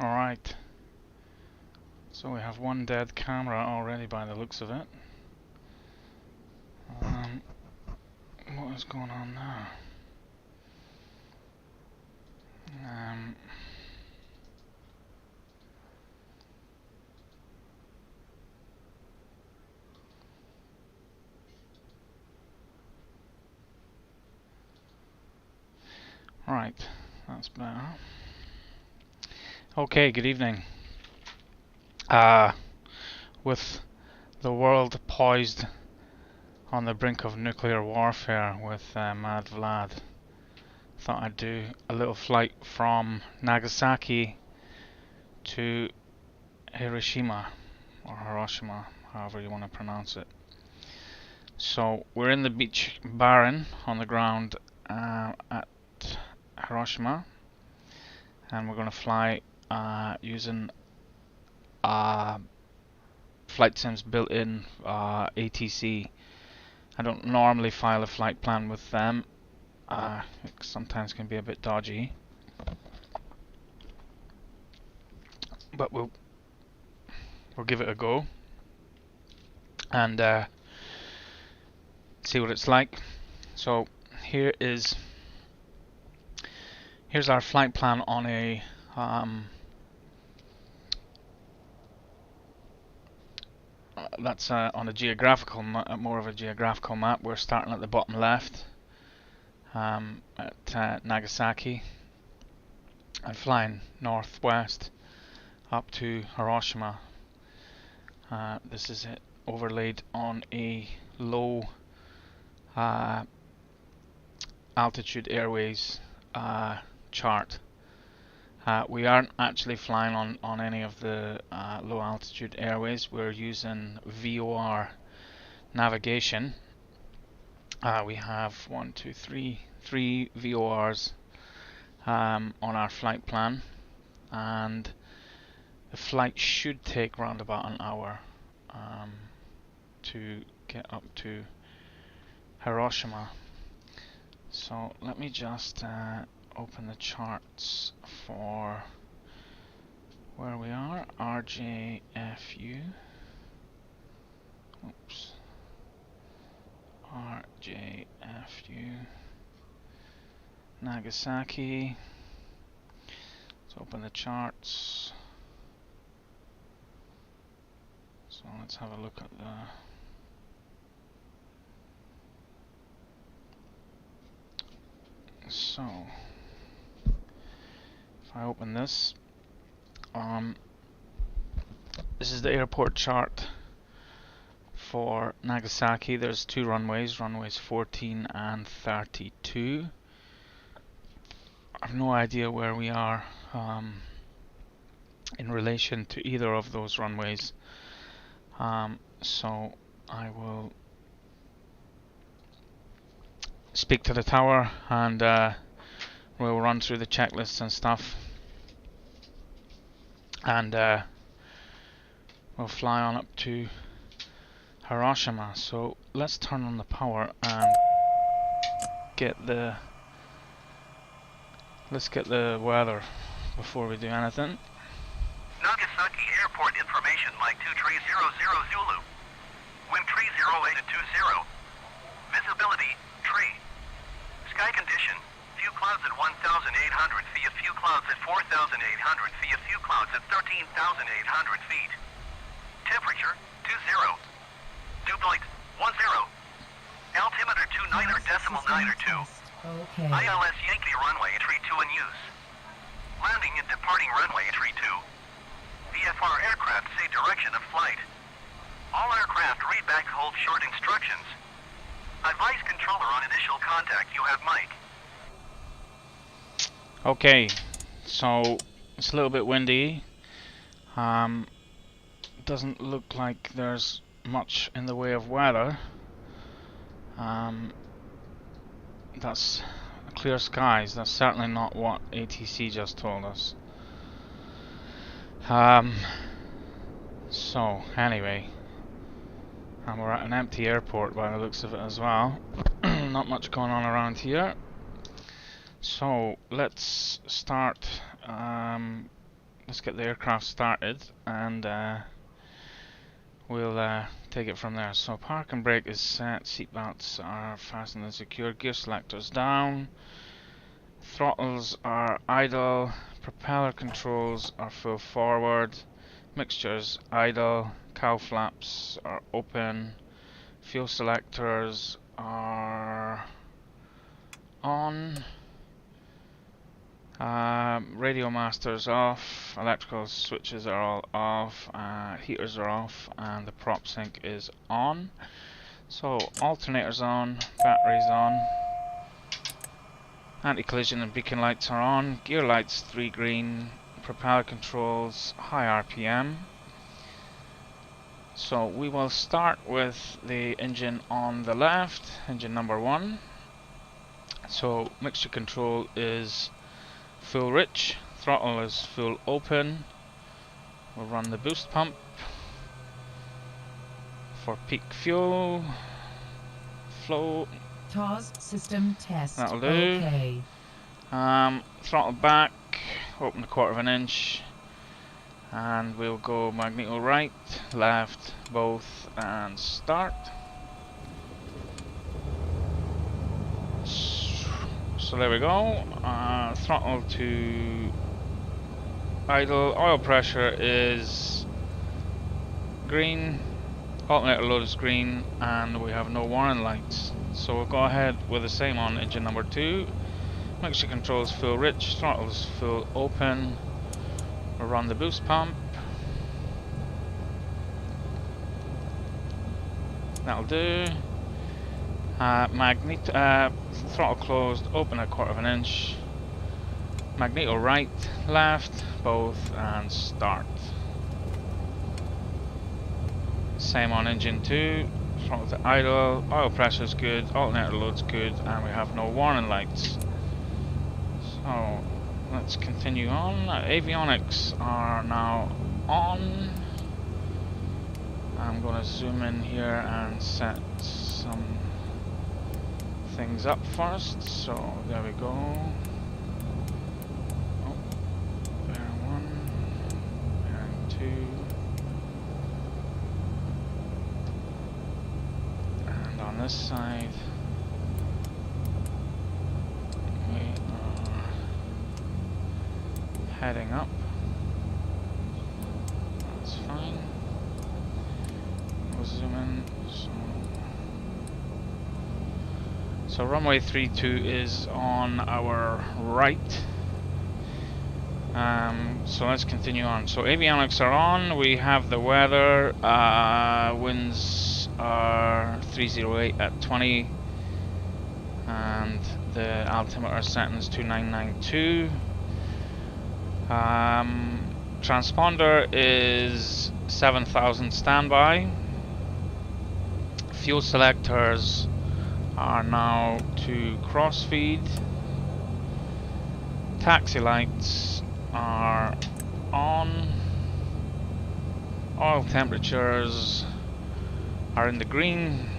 Alright, so we have one dead camera already by the looks of it. What is going on now? Right, that's better. Okay, good evening. With the world poised on the brink of nuclear warfare with Mad Vlad, thought I'd do a little flight from Nagasaki to Hiroshima, or Hiroshima, however you want to pronounce it. So we're in the Beech Baron on the ground at Hiroshima, and we're going to fly using Flight Sim's built-in ATC. I don't normally file a flight plan with them. It sometimes can be a bit dodgy, but we'll give it a go and see what it's like. So here's our flight plan on a that's on a geographical more of a geographical map. We're starting at the bottom left at Nagasaki and flying northwest up to Hiroshima. This is it overlaid on a low altitude airways chart. We aren't actually flying on any of the low altitude airways. We're using VOR navigation. We have three VORs on our flight plan, and the flight should take around about an hour to get up to Hiroshima. So let me just open the charts for where we are. RJFU. Oops. RJFU. Nagasaki. Let's open the charts. So let's have a look at the so if I open this, this is the airport chart for Nagasaki. There's two runways 14 and 32. I have no idea where we are in relation to either of those runways, so I will speak to the tower and we'll run through the checklists and stuff, and we'll fly on up to Hiroshima. So let's turn on the power and let's get the weather before we do anything. Nagasaki Airport information, Mike 2300 Zulu. Wind 308 at 20. Visibility, tree. Sky condition, few clouds at 1,800 feet, a few clouds at 4,800 feet, a few clouds at 13,800 feet. Temperature, 20. Dew point, 10. Altimeter 29.92. Okay. ILS Yankee runway entry 2 in use. Landing and departing runway entry 2. VFR aircraft say direction of flight. All aircraft read back hold short instructions. Advise controller on initial contact. You have Mike. Okay, so it's a little bit windy. Doesn't look like there's much in the way of weather. That's clear skies. That's certainly not what ATC just told us. So anyway, and we're at an empty airport by the looks of it as well. Not much going on around here. So let's start let's get the aircraft started and we'll take it from there. So park and brake is set, seatbelts are fastened and secured, gear selectors down, throttles are idle, propeller controls are full forward, mixtures idle, cowl flaps are open, fuel selectors are on, radio masters off, electrical switches are all off, heaters are off, and the prop sync is on. So alternators on, batteries on, anti-collision and beacon lights are on, gear lights 3 green, propeller controls high RPM. So we will start with the engine on the left, engine number 1. So mixture control is full rich, throttle is full open. We'll run the boost pump for peak fuel. Flow. TOS system test. That'll do. Okay. Throttle back, open a 1/4 of an inch, and we'll go magneto right, left, both, and start. So there we go. Throttle to idle. Oil pressure is green. Alternator load is green, and we have no warning lights. So we'll go ahead with the same on engine number 2. Mixture controls full rich, throttles full open. We'll run the boost pump. That'll do. Throttle closed, open a 1/4 of an inch. Magneto right, left, both, and start. Same on engine 2. Throttle to idle, oil pressure is good, alternator load's good, and we have no warning lights. So let's continue on. Avionics are now on. I'm going to zoom in here and set some things up first. So there we go. Oh, Baron 1, Baron 2. And on this side, we are heading up. That's fine. We'll zoom in. So runway 32 is on our right. So let's continue on. So avionics are on. We have the weather. Winds are 308 at 20, and the altimeter settings 2992. Transponder is 7000 standby. Fuel selectors are now to crossfeed. Taxi lights are on. Oil temperatures are in the green,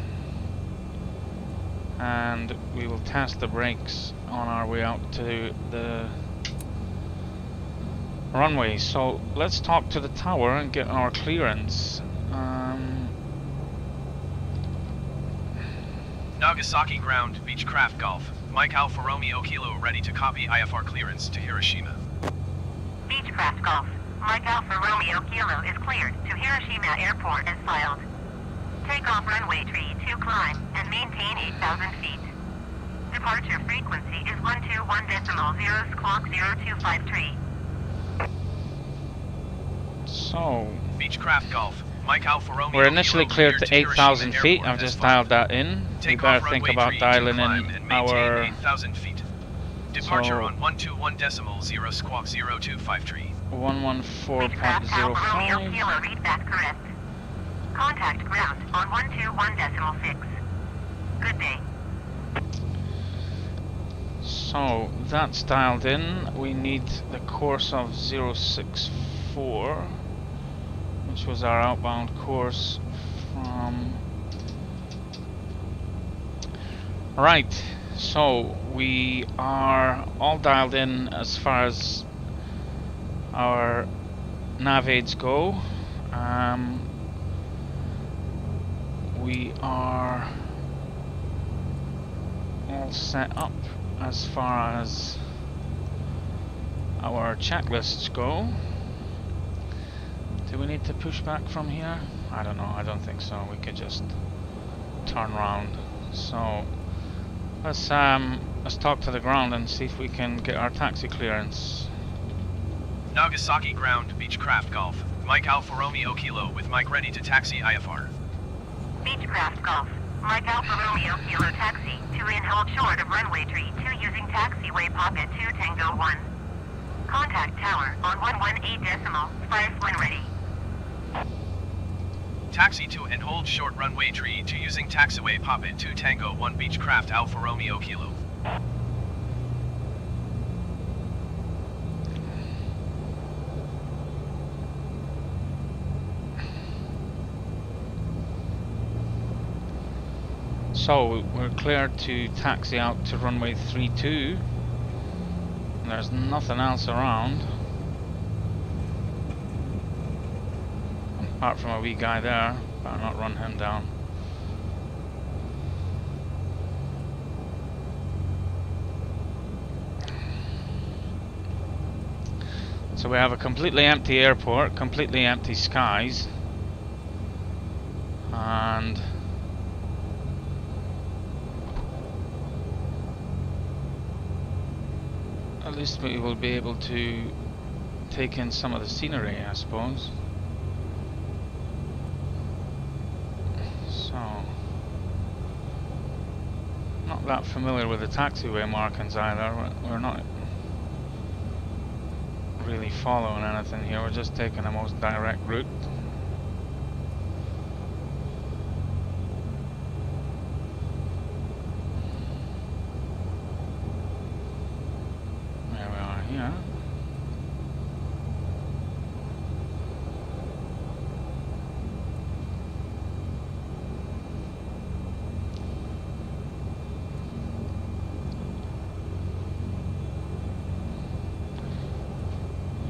and we will test the brakes on our way out to the runway. So let's talk to the tower and get our clearance. Nagasaki ground, Beechcraft Golf. Mike Alpha Romeo Kilo ready to copy IFR clearance to Hiroshima. Beechcraft Golf. Mike Alpha Romeo Kilo is cleared to Hiroshima Airport as filed. Take off runway 32 climb and maintain 8,000 feet. Departure frequency is 121.0 squawk 0253. So Beechcraft Golf. Mike Alpha Romeo we're initially Kilo cleared to 8,000 feet. Airport I've as just filed. dialed that in. We Take better off think runway about 32 dialing climb in and maintain our 8,000 feet. Departure So- on 121.0 squawk 0253. 114.05. Beechcraft Alpha Romeo Kilo read that correct. Contact ground on 121.6. Good day. So that's dialed in. We need the course of 064, which was our outbound course from. Right, so we are all dialed in as far as our nav aids go. We are all set up as far as our checklists go. Do we need to push back from here? I don't know, I don't think so. We could just turn round. So let's talk to the ground and see if we can get our taxi clearance. Nagasaki ground, Beechcraft Golf. Mike Alfa Romeo Kilo with Mike ready to taxi IFR. Beechcraft Golf. Mike Alfa Romeo Kilo taxi to in hold short of runway tree 2 using taxiway pocket 2 Tango 1. Contact tower on 118.5 when ready. Taxi to and hold short runway tree 2 using taxiway pocket 2 Tango 1 Beechcraft Alfa Romeo Kilo. So we're cleared to taxi out to runway 32. There's nothing else around apart from a wee guy there. Better not run him down. So we have a completely empty airport, completely empty skies, and at least we will be able to take in some of the scenery, I suppose. So, not that familiar with the taxiway markings either. We're not really following anything here. We're just taking the most direct route. Here.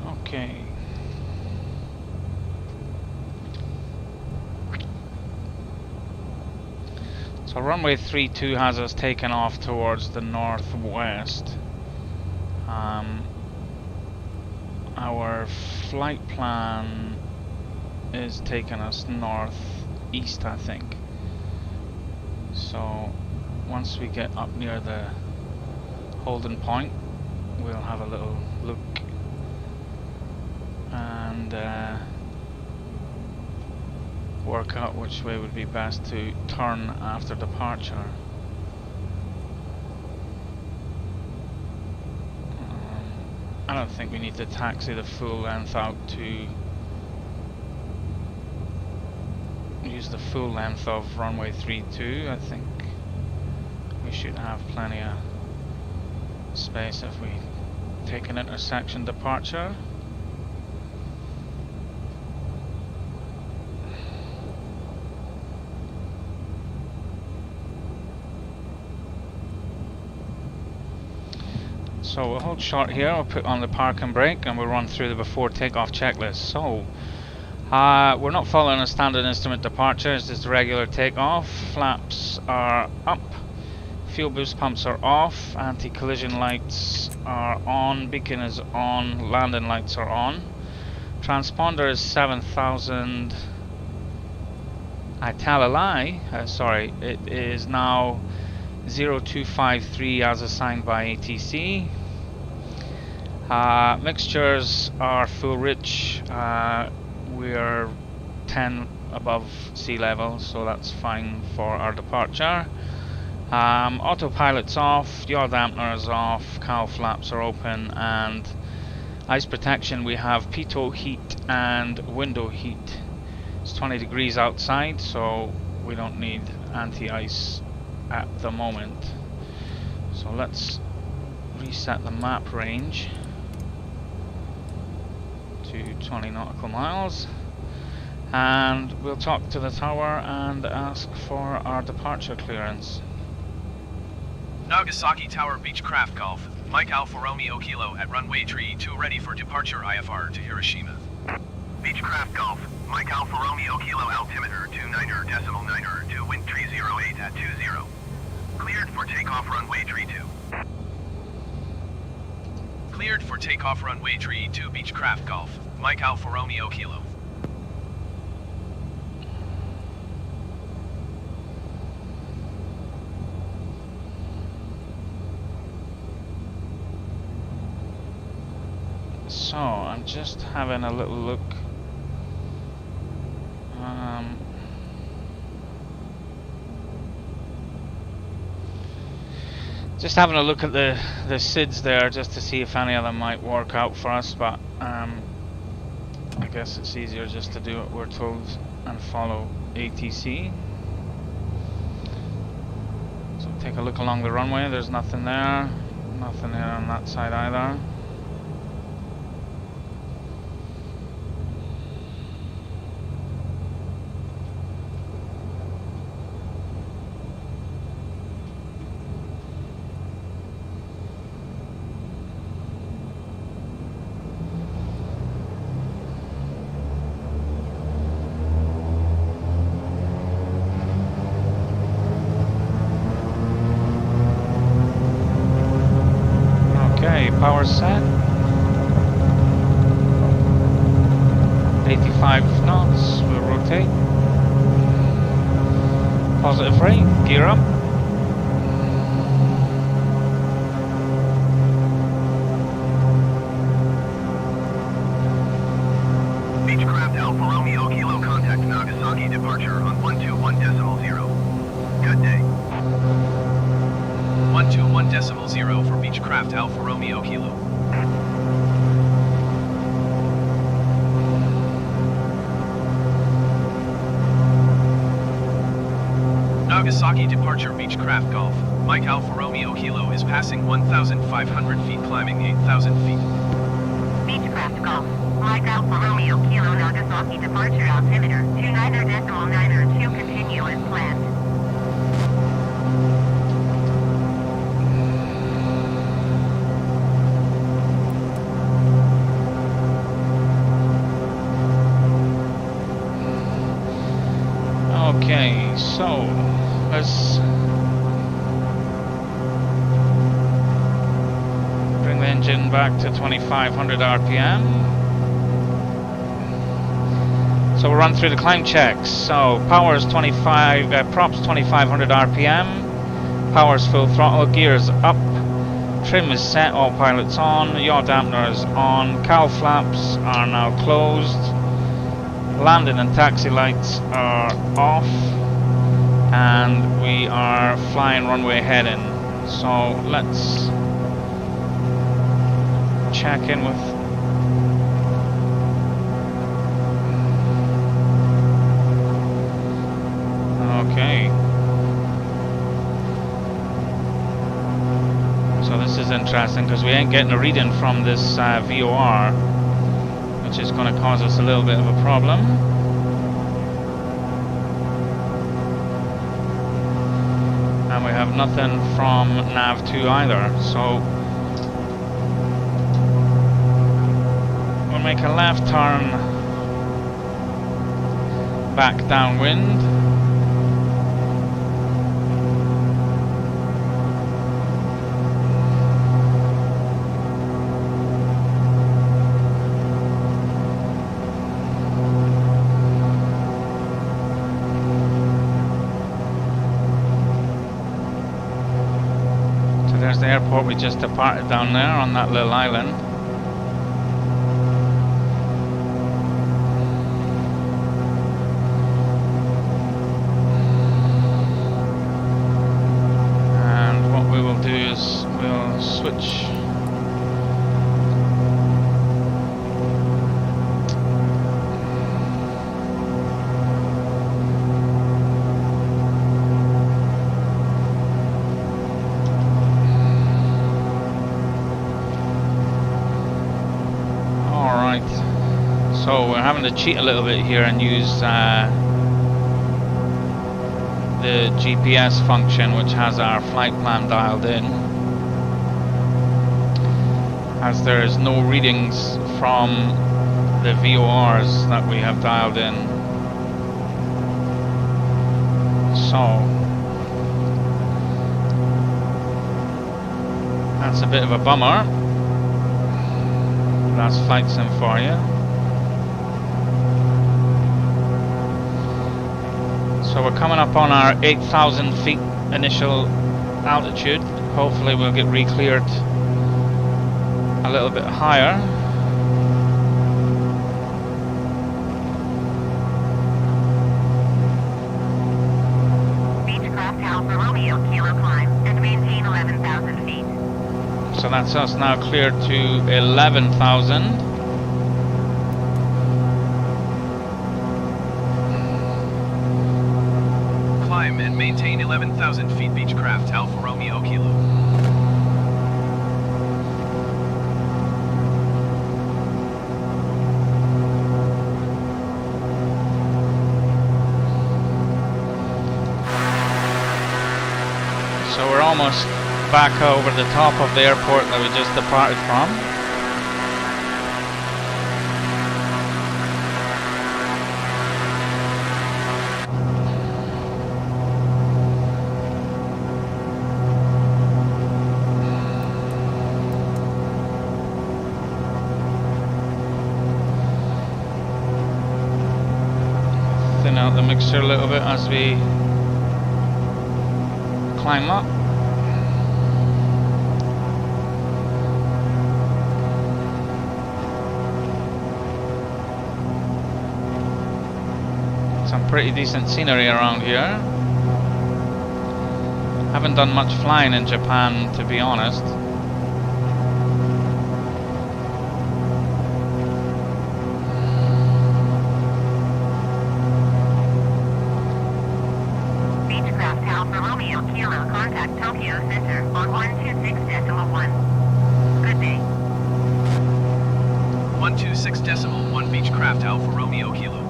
Okay. So runway 32 has us taken off towards the northwest. Our flight plan is taking us northeast, I think. So once we get up near the holding point, we'll have a little look and work out which way would be best to turn after departure. I don't think we need to taxi the full length out to use the full length of runway 32. I think we should have plenty of space if we take an intersection departure. So we'll hold short here, we'll put on the park and brake, and we'll run through the before takeoff checklist. So, we're not following a standard instrument departure, it's just a regular takeoff. Flaps are up, fuel boost pumps are off, anti-collision lights are on, beacon is on, landing lights are on. Transponder is 7,000, I tell a lie, sorry, it is now 0253 as assigned by ATC. Mixtures are full rich. We're 10 above sea level, so that's fine for our departure. Autopilot's off, yaw dampener is off, cowl flaps are open, and ice protection we have pitot heat and window heat. It's 20 degrees outside, so we don't need anti-ice at the moment. So let's reset the map range to 20 nautical miles, and we'll talk to the tower and ask for our departure clearance. Nagasaki Tower Beechcraft Golf. Mike Alfa Romeo Kilo at runway tree 2 ready for departure IFR to Hiroshima. Beechcraft Golf, Mike Alfa Romeo Kilo altimeter 29.9 wind tree 08 at 20. Cleared for takeoff runway tree 2. Cleared for takeoff runway tree 2 Beechcraft Golf, Mike Alfa Romeo Kilo. So, I'm just having a little look. Just having a look at the SIDs there, just to see if any of them might work out for us, but I guess it's easier just to do what we're told and follow ATC. So take a look along the runway, there's nothing there, nothing there on that side either. Power set. 85 knots, we'll rotate. Positive rate, gear up. Beechcraft Alfa Romeo Kilo contact Nagasaki departure on 121.0. Good day. 121.0 for Beechcraft Alfa Romeo Kilo. Nagasaki departure Beechcraft Golf, Mike Alfa Romeo Kilo is passing 1,500 feet climbing 8,000 feet. Beechcraft Golf, Mike Alfa Romeo Kilo Nagasaki departure altimeter 29.9 continue as planned. Okay, so let's bring the engine back to 2500 RPM. So we'll run through the climb checks. So power's 25, props 2500 RPM, power's full throttle, gears up, trim is set, all pilots on, yaw dampener is on, cowl flaps are now closed. Landing and taxi lights are off, and we are flying runway heading. So let's check in with okay. So this is interesting because we ain't getting a reading from this VOR, which is going to cause us a little bit of a problem. And we have nothing from nav2 either, so we'll make a left turn back downwind. There's the airport we just departed down there on that little island. And what we will do is we'll switch So we're having to cheat a little bit here and use the GPS function, which has our flight plan dialed in, as there is no readings from the VORs that we have dialed in. So that's a bit of a bummer. That's flight sim for you. So we're coming up on our 8,000 feet initial altitude. Hopefully we'll get re-cleared a little bit higher. Beechcraft Alpha Romeo Kilo climb and maintain 11,000 feet. So that's us now cleared to 11,000. Climb and maintain 11,000 feet Beechcraft Alpha Romeo Kilo. So we're almost back over the top of the airport that we just departed from. Thin out the mixture a little bit as we climb up. Some pretty decent scenery around here. Haven't done much flying in Japan, to be honest. Beechcraft Alpha Romeo Kilo contact Tokyo Center on 126.1. Good day. 126.1 Beechcraft Alpha Romeo Kilo.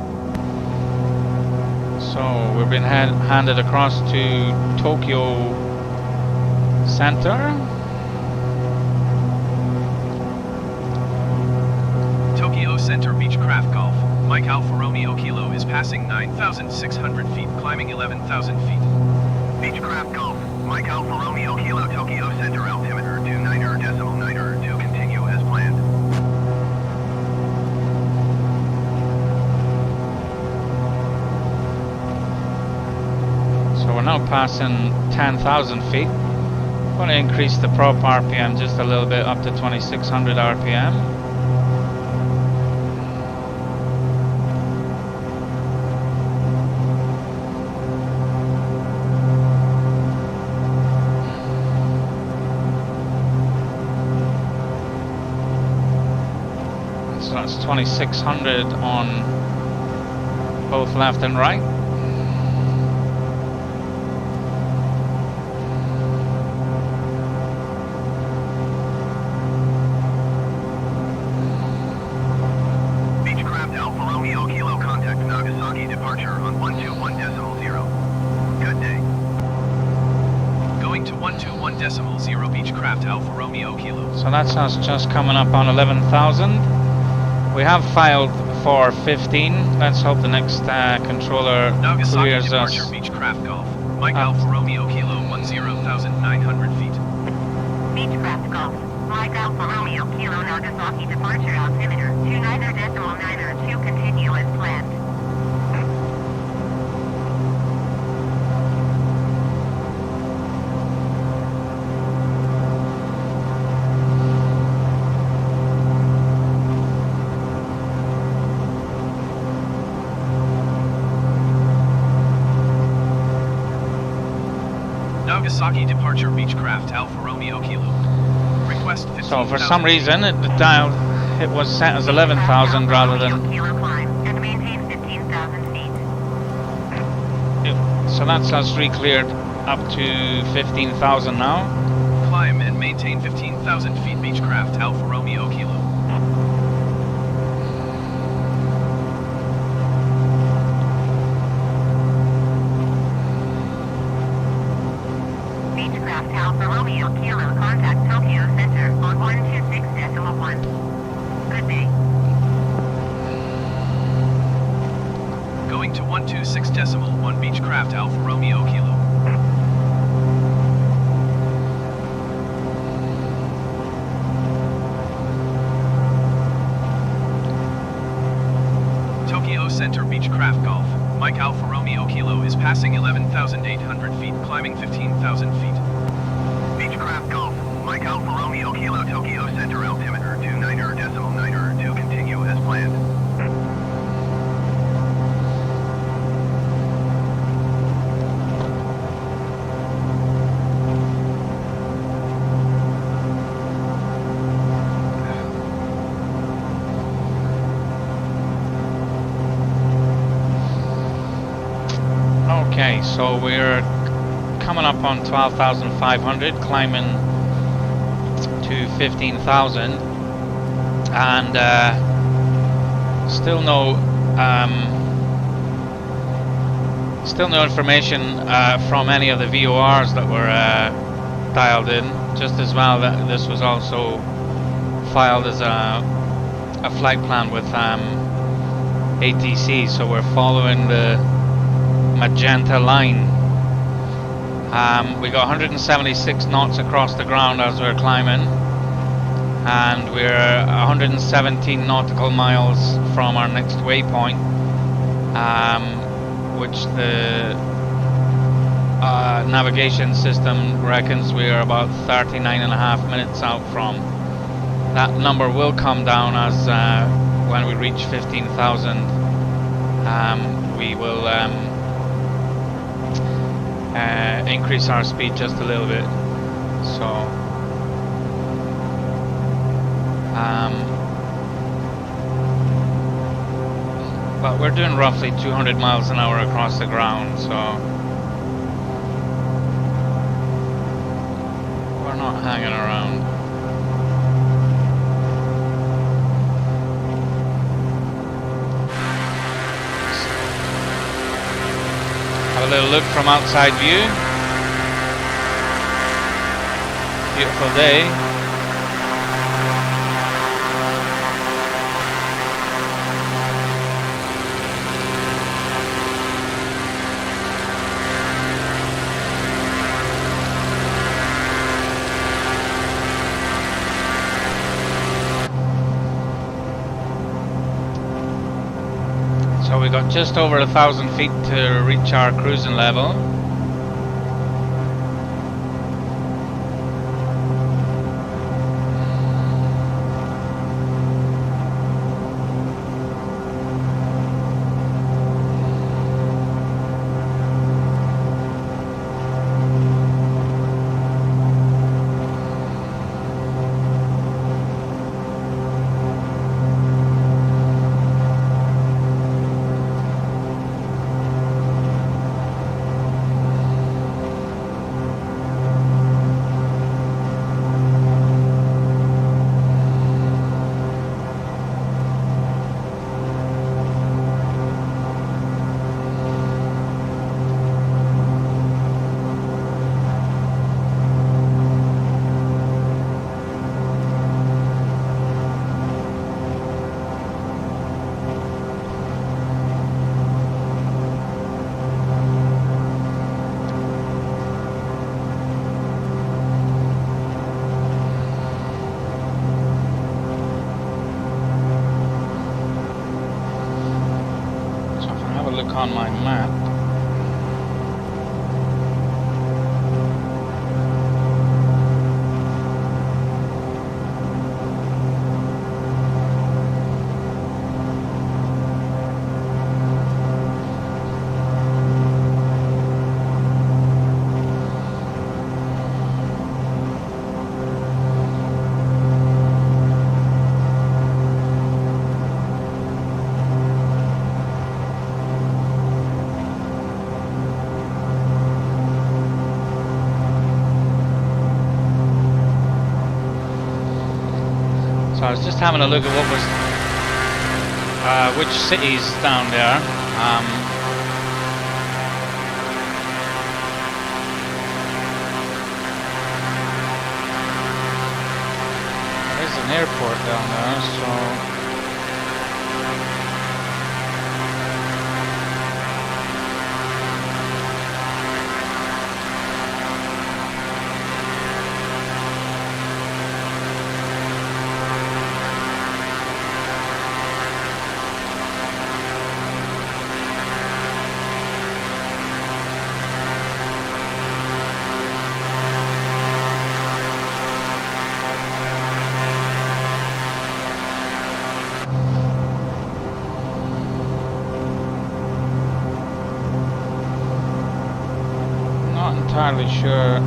So we've been handed across to Tokyo Center. Tokyo Center Beechcraft Golf. Mike Alpha Romeo Kilo is passing 9,600 feet, climbing 11,000 feet. Beechcraft Golf, Mike Alpha Romeo Kilo Tokyo Center altimeter 29.9 continue as planned. So we're now passing 10,000 feet. Going to increase the prop RPM just a little bit up to 2,600 RPM. So that's 2,600 on both left and right. Beechcraft Alpha Romeo Kilo contact Nagasaki departure on 121.0. Good day. Going to 121.0 Beechcraft Alpha Romeo Kilo. So that's us just coming up on 11,000. We have filed for 15. Let's hope the next controller Nagasaki clears departure us. Beechcraft Golf. Mike Alpha Romeo Kilo 10,900 feet. Beechcraft Golf. Mike Alpha Romeo Kilo Nagasaki departure altimeter 29.9 continue as planned. Nagasaki departure Beechcraft Alpha Romeo Kilo. Request 15,000. So for some reason it was set as 11,000 rather than. Kilo climb and maintain 15,000 feet. So that's us re-cleared up to 15,000 now. Climb and maintain 15,000 feet Beechcraft Alpha Romeo Kilo. Beechcraft Alpha Romeo Kilo contact Tokyo Center on 126.1. Good day. 9.1 Beechcraft Alpha Romeo Kilo. Tokyo Center Beechcraft Golf. Mike Alpha Romeo Kilo is passing 11,800 feet, climbing 15,000 feet. Beechcraft Golf, Mike Alpha Romeo Kilo Tokyo Center altimeter 29.9 continue as planned. Okay, so we're coming up on 12,500, climbing to 15,000, and still no information from any of the VORs that were dialed in. Just as well that this was also filed as a flight plan with ATC, so we're following the magenta line. We got 176 knots across the ground as we're climbing, and we're 117 nautical miles from our next waypoint, which the navigation system reckons we are about 39.5 minutes out from. That number will come down as when we reach 15,000. We will increase our speed just a little bit. So but we're doing roughly 200 miles an hour across the ground, so we're not hanging around. Have a little look from outside view. Beautiful day. So we got just over 1,000 feet to reach our cruising level. On my map, so I was just having a look at what was which cities down there. There's an airport down there, so entirely sure.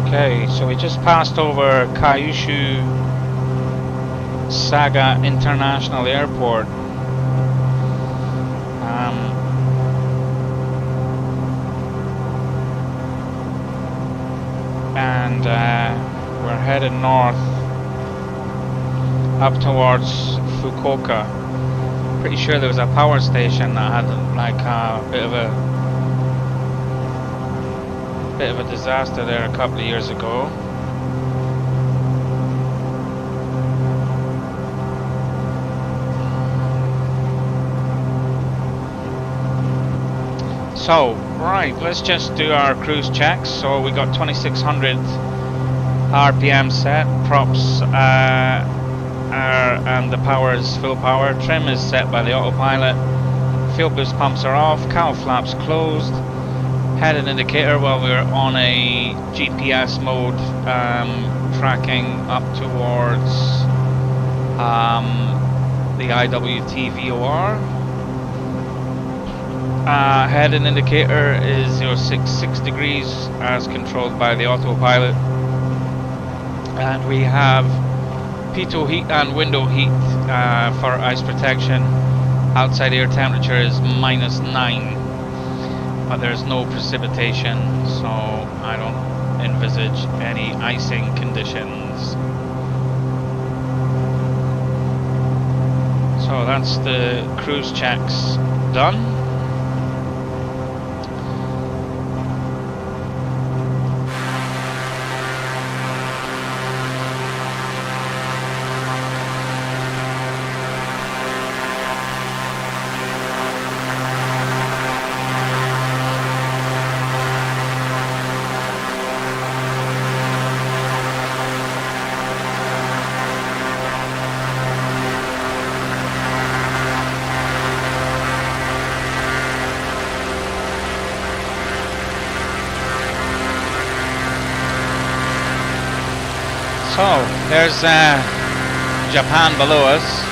Okay, so we just passed over Kyushu Saga International Airport. And we're headed north up towards Fukuoka. Pretty sure there was a power station that had like a bit of a disaster there a couple of years ago. So, right, let's just do our cruise checks. So we got 2600 RPM set, props and the power is full power. Trim is set by the autopilot. Fuel boost pumps are off, cowl flaps closed. Headed indicator, well, we're on a GPS mode, tracking up towards the IWT VOR. Heading indicator is 066 degrees as controlled by the autopilot. And we have pitot heat and window heat for ice protection. Outside air temperature is -9. But there's no precipitation, so I don't envisage any icing conditions. So that's the cruise checks done. So, there's Japan below us,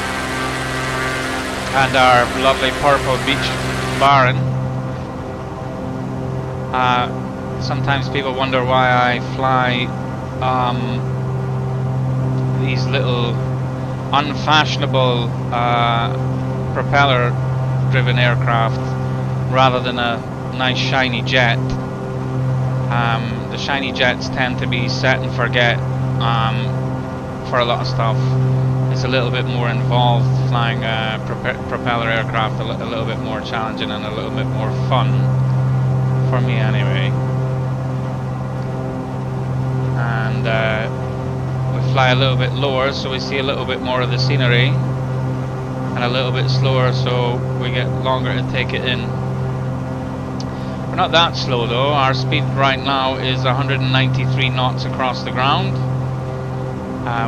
and our lovely purple Beech Baron. Sometimes people wonder why I fly these little unfashionable propeller-driven aircraft rather than a nice shiny jet. The shiny jets tend to be set and forget. For a lot of stuff. It's a little bit more involved flying a propeller aircraft, a little bit more challenging and a little bit more fun for me anyway. And we fly a little bit lower so we see a little bit more of the scenery, and a little bit slower so we get longer to take it in. We're not that slow though. Our speed right now is 193 knots across the ground.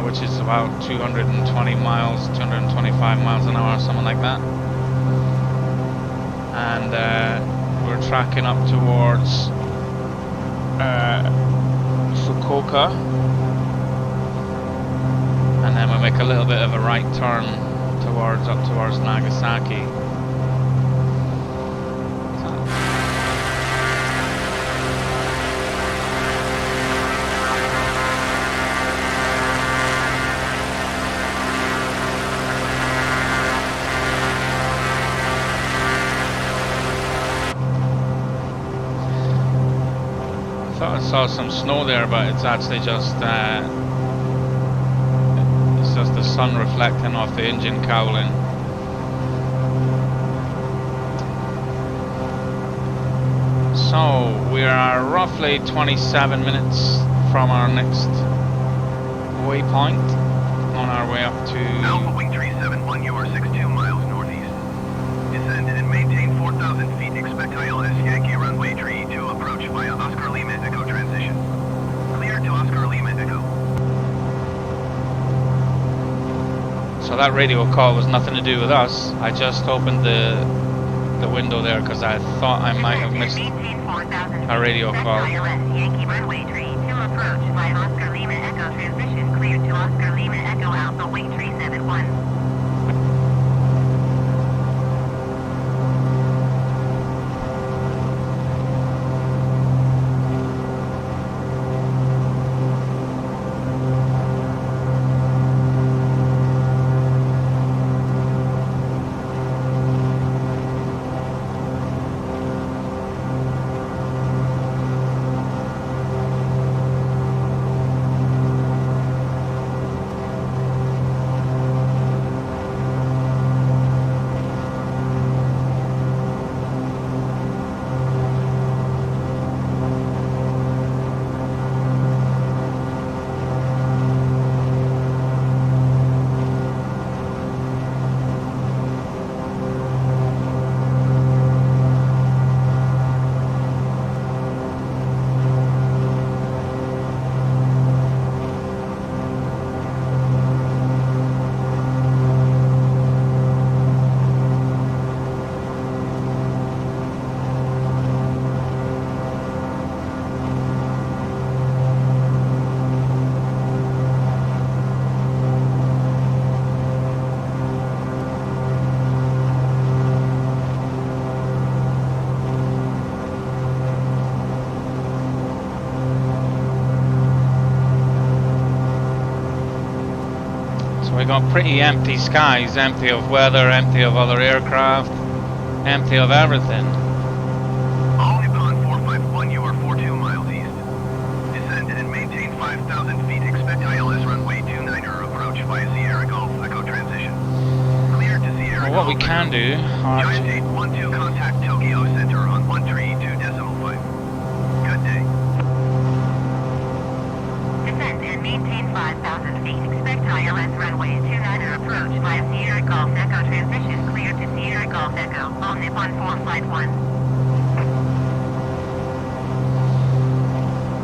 Which is about 220 miles, 225 miles an hour, something like that. And we're tracking up towards Fukuoka. And then we make a little bit of a right turn up towards Nagasaki. I saw some snow there, but it's actually just the sun reflecting off the engine cowling. So we are roughly 27 minutes from our next waypoint on our way up to Alpha Wing 371, you are 62 miles northeast. Descend and maintain 4,000 feet. Expect ILS Yankee runway 32 approach via Oscar Lima Echo transition. Clear to Oscar Lima Echo. So that radio call was nothing to do with us. I just opened the window there because I thought I might have missed a radio call. Yankee runway tree to approach by Oscar Lima Echo transition cleared to Oscar Lima Echo Alpha Wing Tree 71. We got pretty empty skies, empty of weather, empty of other aircraft, empty of everything. All 451, you are 42 miles east. Descend and maintain 5,000 feet. Expect ILS runway 29er approach via Sierra Golf Echo transition. Clear to Sierra Well, what we Golf can do, Giant 812 contact Tokyo Center on 132.5. Good day. Descend and maintain 5,000 feet. Expect ILS runway 29er approach via Sierra Golf Echo transition cleared to Sierra Golf Echo on Nippon 451.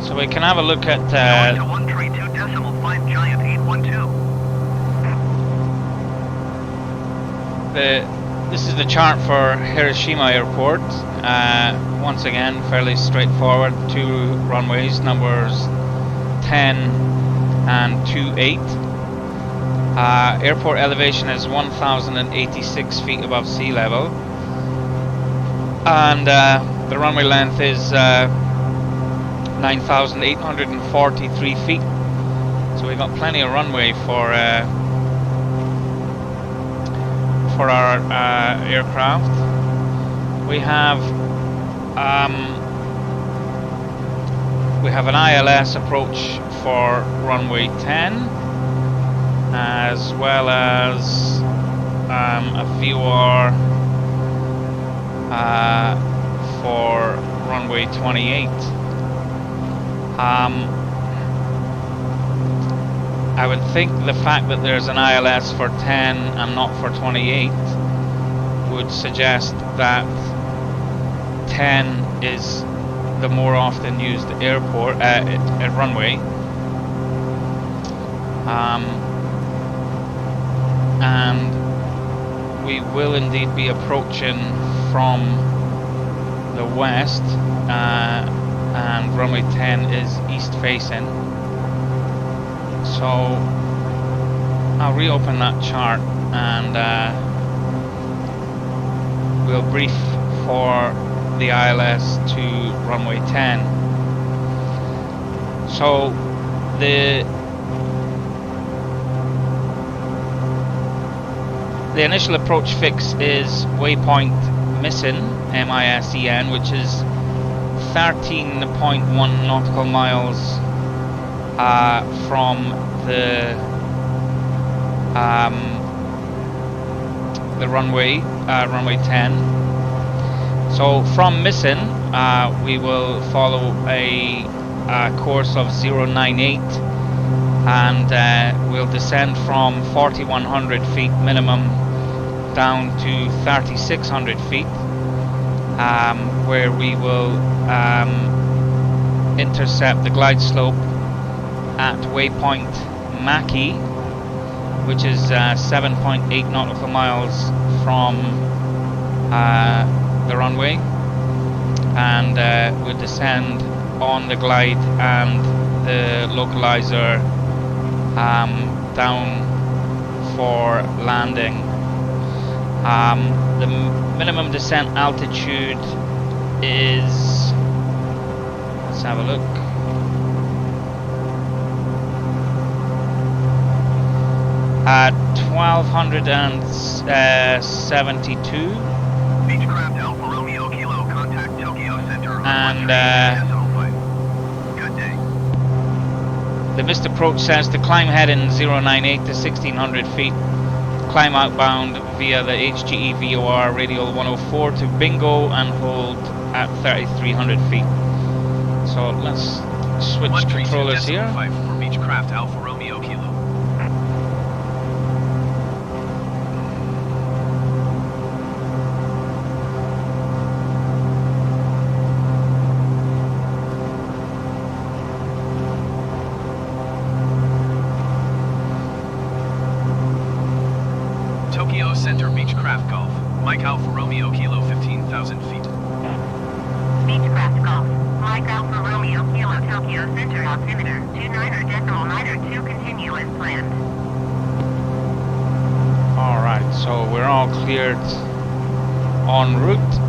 so we can have a look at Going to 132.5 Giant 812. this is the chart for Hiroshima Airport. Once again, fairly straightforward. Two runways, numbers 10 and 28. Airport elevation is 1,086 feet above sea level, and the runway length is 9,843 feet. So we've got plenty of runway for our aircraft. We have an ILS approach for runway 10, as well as a VOR for runway 28. I would think the fact that there's an ILS for 10 and not for 28 would suggest that 10 is the more often used airport runway, and we will indeed be approaching from the west, and runway 10 is east facing. So I'll reopen that chart and we'll brief for the ILS to runway 10. So the initial approach fix is waypoint Misen, M-I-S-E-N, which is 13.1 nautical miles from the runway 10. So from Misen, we will follow a course of 098, and we'll descend from 4,100 feet minimum down to 3,600 feet, where we will intercept the glide slope at waypoint Maki, which is 7.8 nautical miles from the runway, and we'll descend on the glide and the localizer down for landing. The minimum descent altitude is, let's have a look, at 1272. Beechcraft Alpha Romeo Kilo, contact Tokyo Center. And good day. the missed approach says to climb heading 098 to 1600 feet. Climb outbound via the HGE VOR radial 104 to Bingo and hold at 3300 feet. So let's switch controllers here. 132.5 for Beechcraft Alpha Romeo Kilo. Tokyo Center Beechcraft Golf. Mike Alpha Romeo Kilo 15,000 feet. Beechcraft Golf. Mike Alpha Romeo Kilo Tokyo Center altimeter 29.9 continue as planned. Alright, so we're all cleared en route.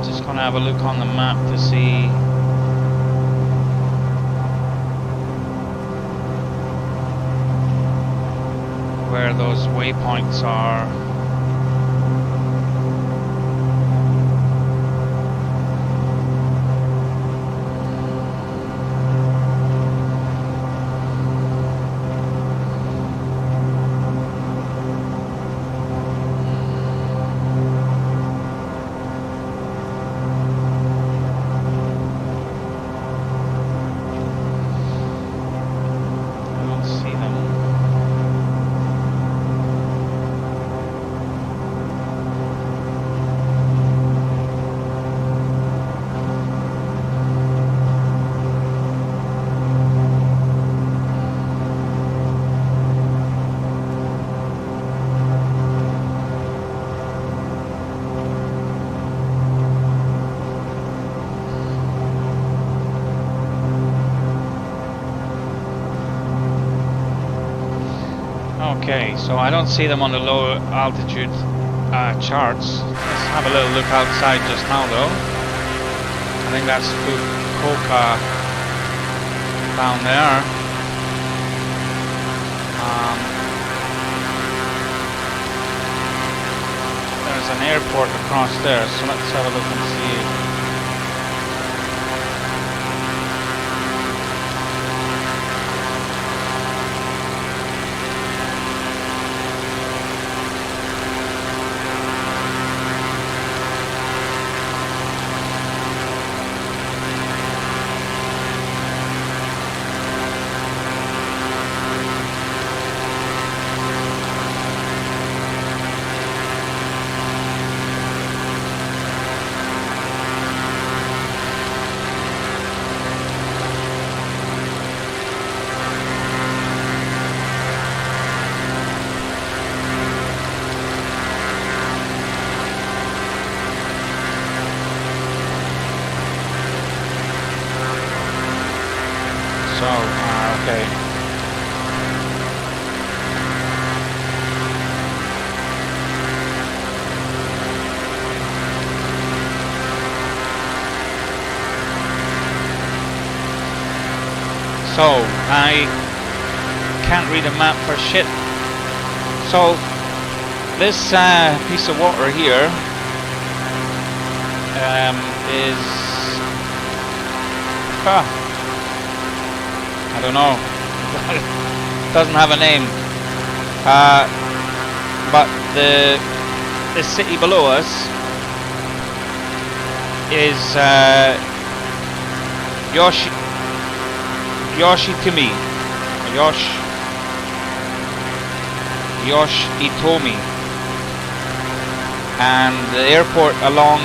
Just gonna have a look on the map to see where those waypoints are. I don't see them. Okay, so I don't see them on the low altitude charts. Let's have a little look outside just now though. I think that's Fukuoka down there. There's an airport across there, so let's have a look and see. Okay. So, I can't read a map for shit. So, this piece of water here is... I don't know. Doesn't have a name. But the city below us is Yoshitomi. Yoshitomi. And the airport along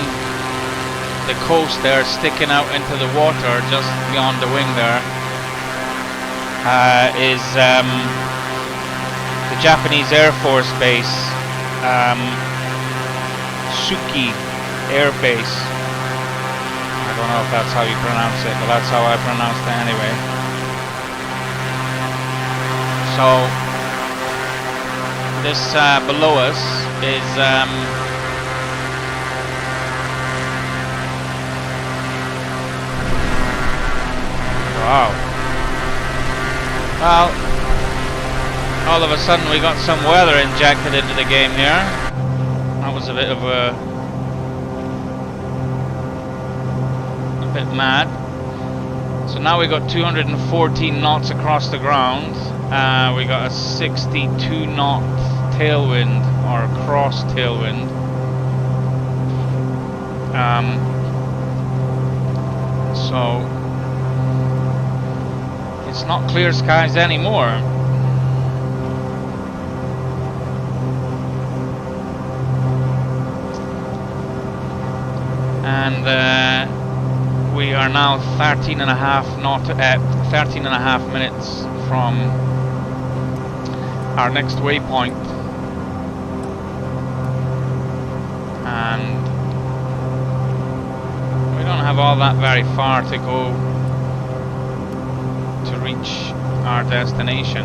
the coast there, sticking out into the water just beyond the wing there, is the Japanese Air Force base, Suki Air Base. I don't know if that's how you pronounce it, but that's how I pronounced it anyway. So this below us is wow. Well, all of a sudden we got some weather injected into the game here. That was a bit of a bit mad. So now we got 214 knots across the ground. We got a 62 knot tailwind, or cross tailwind. So it's not clear skies anymore. And we are now 13 and a half minutes from our next waypoint, and we don't have all that very far to go to reach our destination.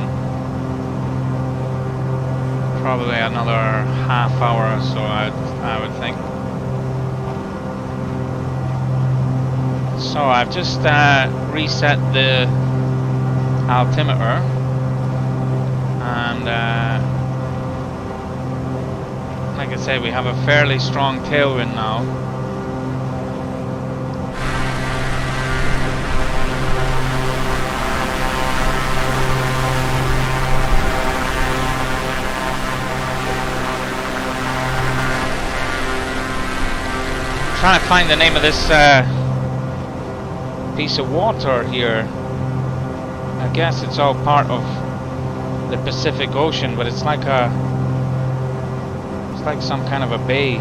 Probably another half hour or so, I would think. So I've just reset the altimeter, and like I say, we have a fairly strong tailwind now. I'm trying to find the name of this piece of water here. I guess it's all part of the Pacific Ocean, but it's like some kind of a bay.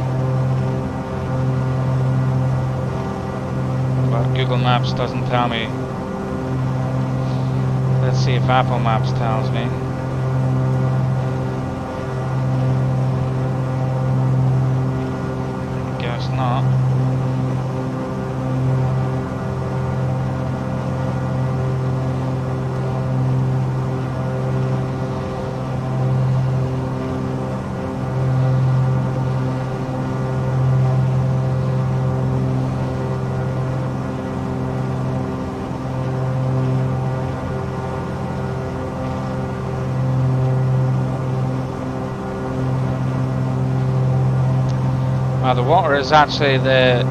But Google Maps doesn't tell me. Let's see if Apple Maps tells me. Guess not. The water is actually the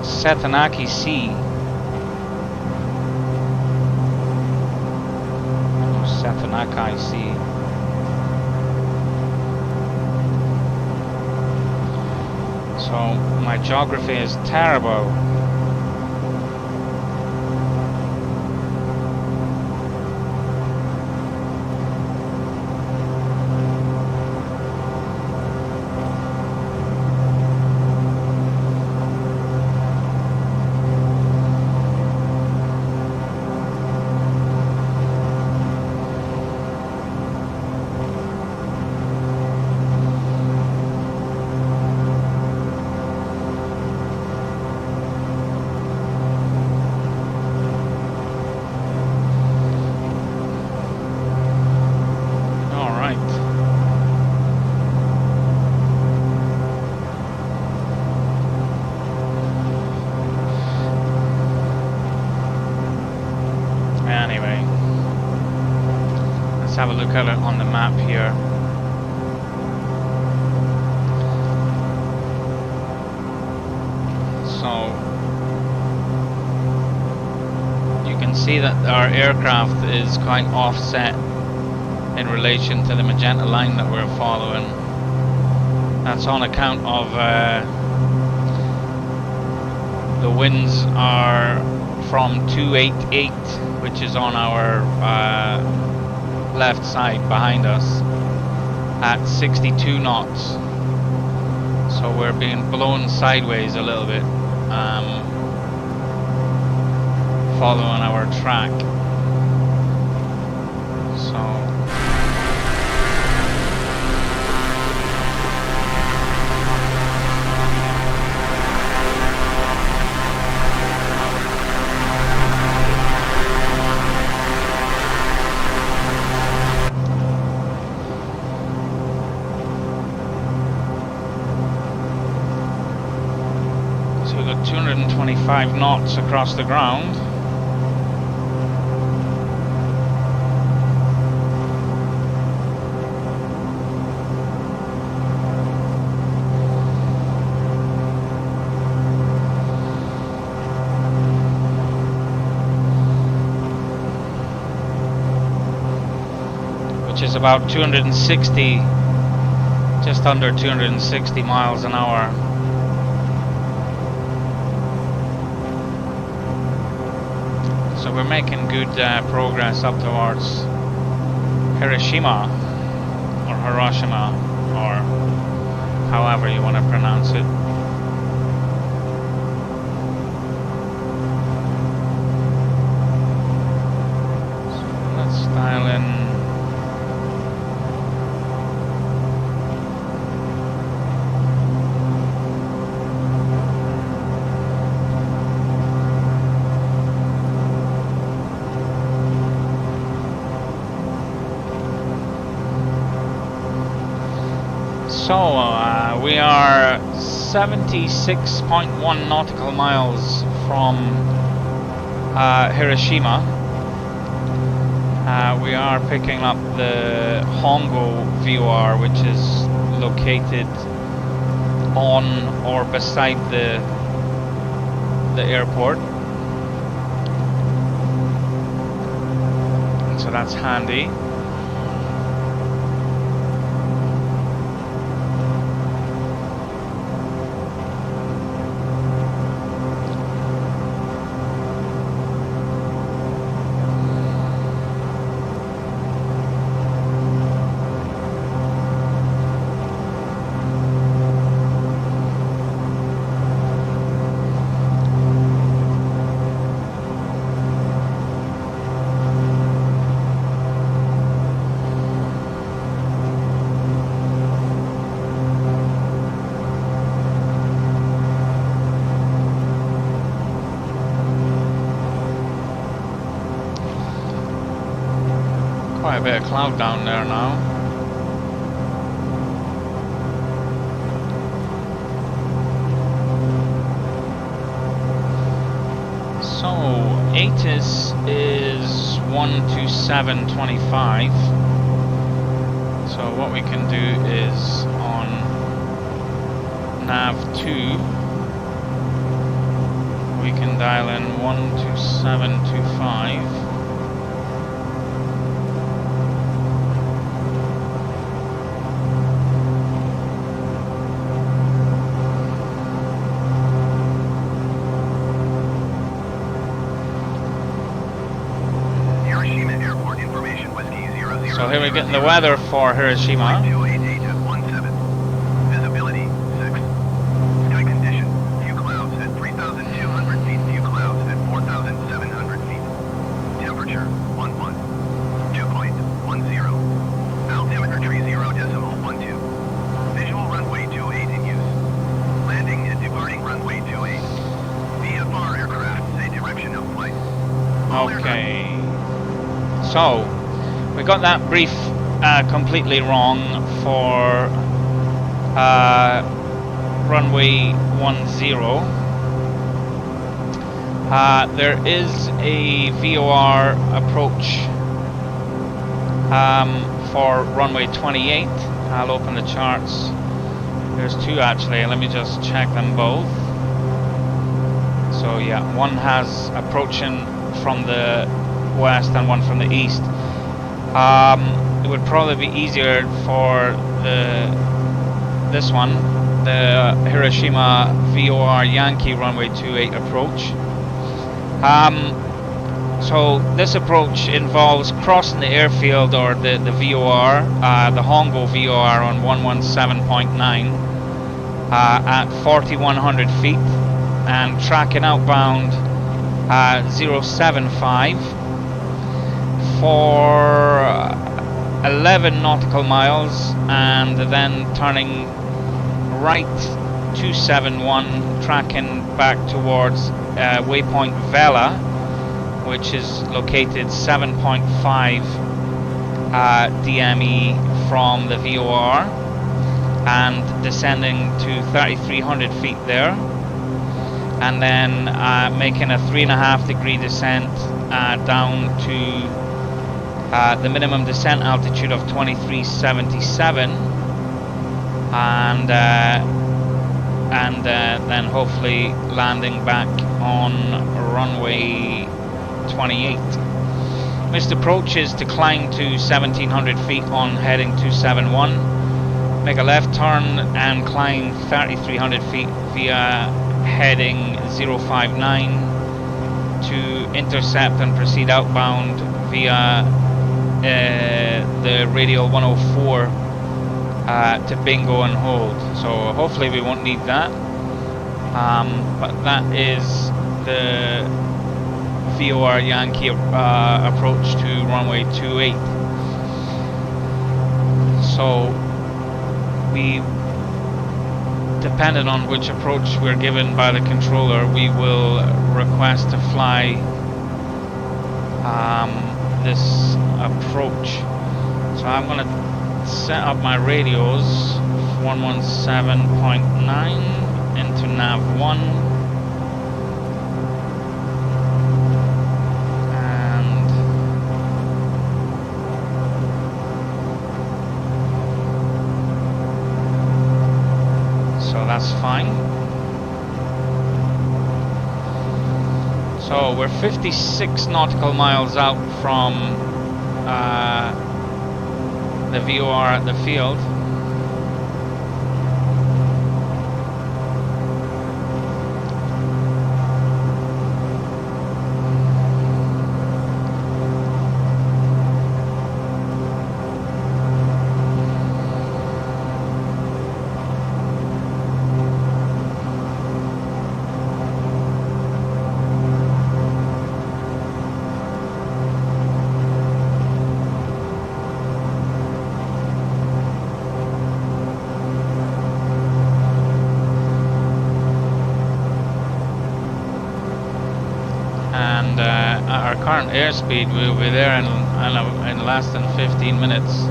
Setanaki Sea. Setanaki Sea. So my geography is terrible. Let's have a look at it on the map here. So you can see that our aircraft is quite offset in relation to the magenta line that we're following. That's on account of the winds are from 288, which is on our left side behind us, at 62 knots. So we're being blown sideways a little bit, following our track. So we've got 225 knots across the ground. Which is about 260, just under 260 miles an hour. So we're making good progress up towards Hiroshima, or Hiroshima, or however you want to pronounce it. So let's dial in. So we are 76.1 nautical miles from Hiroshima. We are picking up the Hongo VOR, which is located on or beside the airport. And so that's handy. Quite a bit of cloud down there now. So ATIS is 127.25. So what we can do is on nav 2 we can dial in 127.25. So here we're getting the weather for Hiroshima. Visibility 6. Sky condition. Few clouds at 3,200 feet. Few clouds at 4,700 feet. Temperature 11. 2.10. Altimetry 0.12. Visual runway 28 in use. Landing and departing runway 28. VFR aircraft say direction of flight. Okay. So we got that brief completely wrong for runway 10. There is a VOR approach for runway 28. I'll open the charts. There's two actually, let me just check them both. So yeah, one has approaching from the west and one from the east. It would probably be easier for this one, the Hiroshima VOR Yankee runway 28 approach. So this approach involves crossing the airfield or the VOR, the Hongo VOR on 117.9 at 4,100 feet and tracking outbound 075 for 11 nautical miles and then turning right 271, tracking back towards waypoint Vela, which is located 7.5 DME from the VOR, and descending to 3,300 feet there, and then making a 3.5 degree descent down to the minimum descent altitude of 2377, and then hopefully landing back on runway 28. Missed approach is to climb to 1700 feet on heading 271, make a left turn and climb 3300 feet via heading 059 to intercept and proceed outbound via the radial 104 to bingo and hold. So hopefully we won't need that, but that is the VOR Yankee approach to runway 28. So we, depending on which approach we're given by the controller, we will request to fly this approach. So I'm going to set up my radios 117.9 into nav 1, and so that's fine. So we're 56 nautical miles out from the VOR at the field. And at our current airspeed, we'll be there in less than 15 minutes.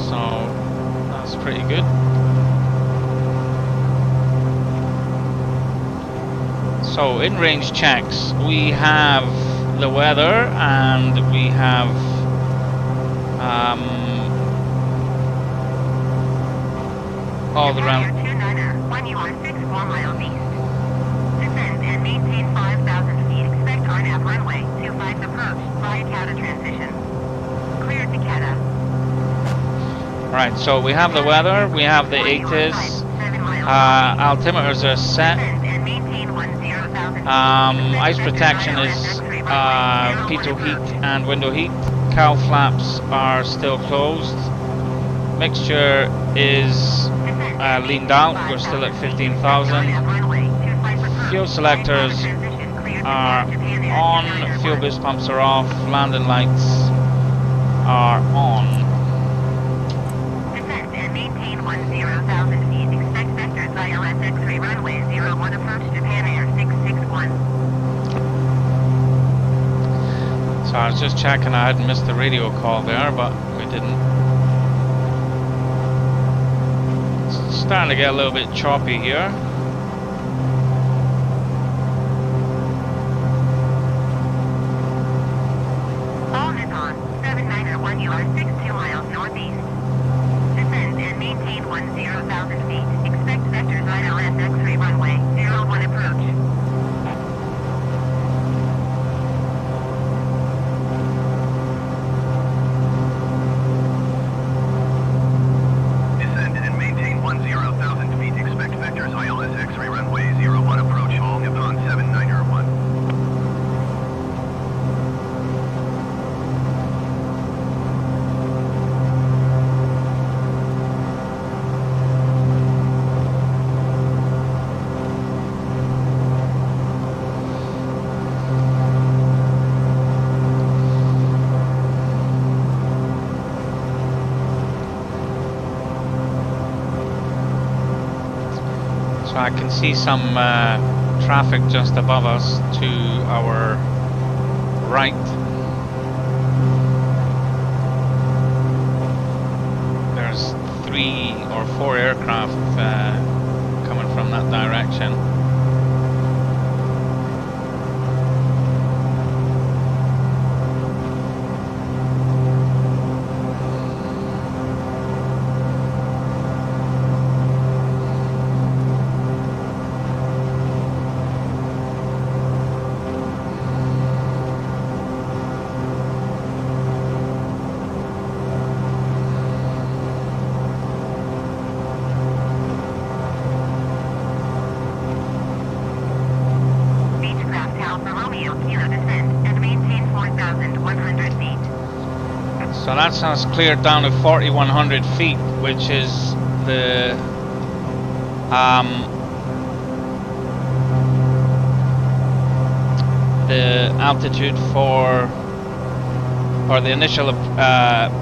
So that's pretty good. So in range checks, we have the weather and we have all the round. Right, so we have the weather, we have the ATIS, altimeters are set, ice protection is pitot heat and window heat, cowl flaps are still closed, mixture is leaned out, we're still at 15,000, fuel selectors are on, fuel boost pumps are off, landing lights are on. So I was just checking I hadn't missed the radio call there, but we didn't. It's starting to get a little bit choppy here. All Nippon, 791, you are 62 miles northeast. Descend and maintain 10,000 feet. Expect vectors ILS X-ray runway, 01 approach. So I can see some traffic just above us to our right. There's 3 or 4 aircraft coming from that direction. Beechcraft Alpha Romeo Kilo descend and maintain 4,100 feet. So that's us cleared down to 4,100 feet, which is the altitude for, or the initial Beechcraft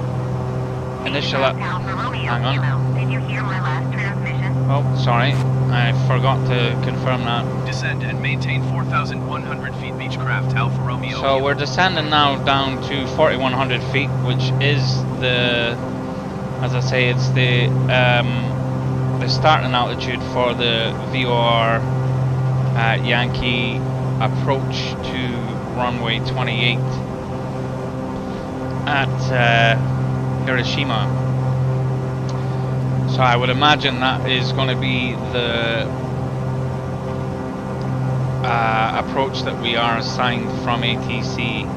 Alpha Romeo hang on. Kilo, did you hear my last transmission? Oh, sorry, I forgot to confirm that. Descend and maintain 4,100 feet Beechcraft Alpha Romeo. So we're descending now down to 4,100 feet, which is the, as I say, it's the starting altitude for the VOR Yankee approach to runway 28 at Hiroshima. So I would imagine that is going to be the approach that we are assigned from ATC.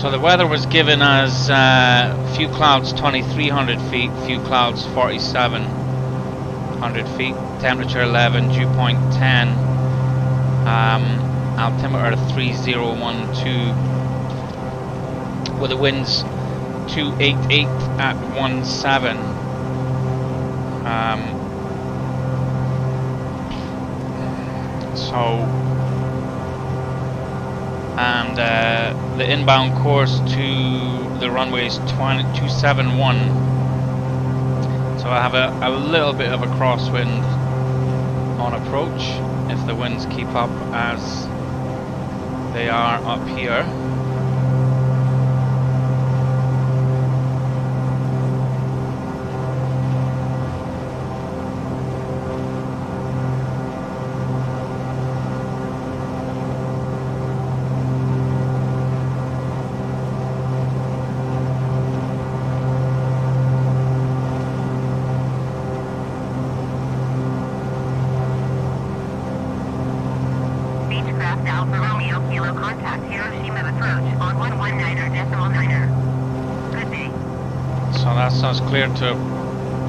So the weather was given as few clouds 2,300 feet, few clouds 4,700 feet, temperature 11, dew point 10, altimeter 3012, with the winds 288 at 17. And the inbound course to the runway is 271. So I have a little bit of a crosswind on approach if the winds keep up as they are up here. Beechcraft Alpha Romeo Kilo contact Hiroshima approach on 119.9er. Good day. So that's us cleared to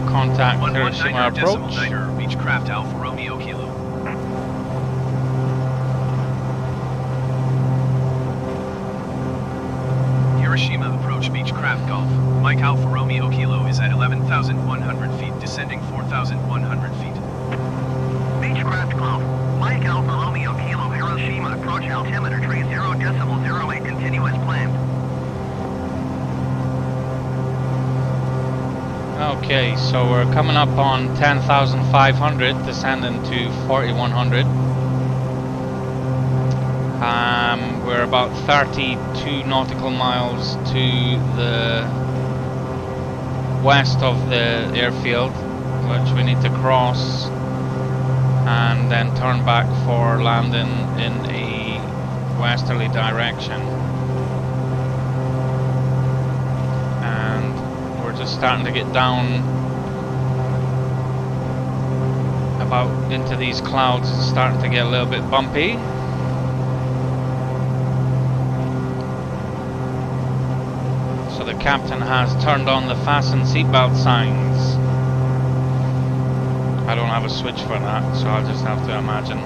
contact Hiroshima approach. 119.9er, Beechcraft Alpha Romeo Kilo. Hiroshima approach Beechcraft Golf. Mike Alpha Romeo Kilo is at 11,100 feet, descending 4,100 feet. Beechcraft Golf, Mike Alpha Romeo Kilo Hiroshima approach altimeter 30.08 continuous planned. Okay, so we're coming up on 10,500, descending to 4,100. We're about 32 nautical miles to the west of the airfield, which we need to cross and then turn back for landing in a westerly direction. And we're just starting to get down about into these clouds. It's starting to get a little bit bumpy. So the captain has turned on the fasten seatbelt signs. I don't have a switch for that, so I'll just have to imagine.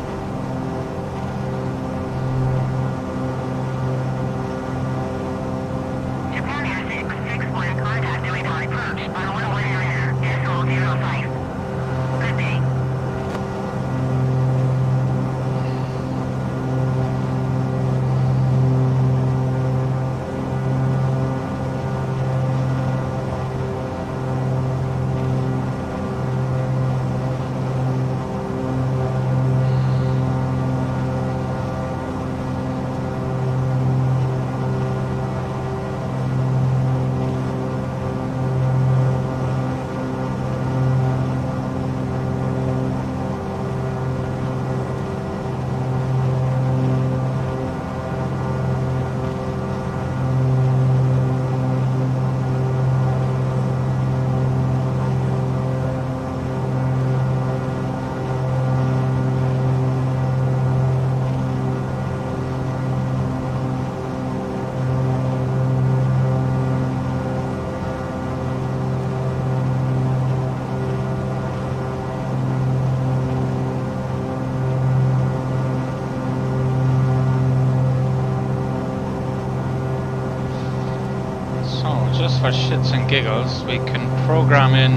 Japan Air 661 contact radar approach on 119er SO05. Good day. just for shits and giggles, we can program in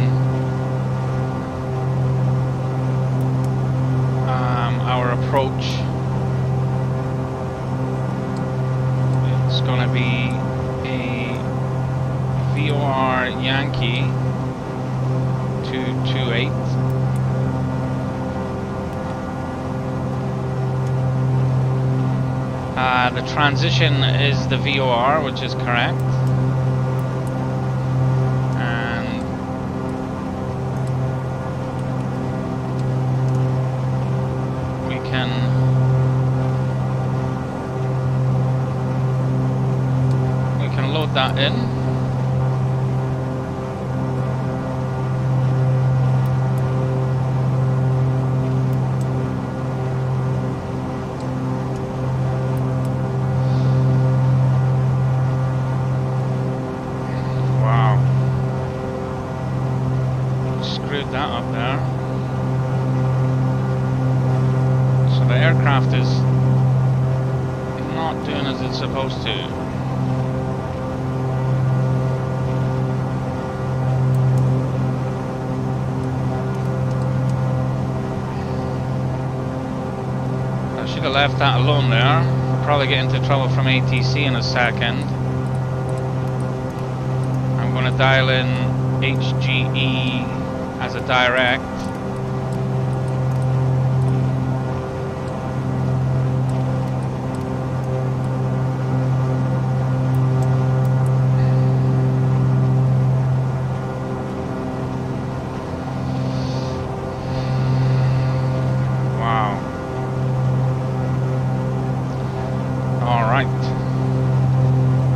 our approach. It's going to be a VOR Yankee 228. The transition is the VOR, which is correct. And we can load that in. That up there. So the aircraft is not doing as it's supposed to. I should have left that alone there. I'll probably get into trouble from ATC in a second. I'm going to dial in HGE as a direct. Wow. All right.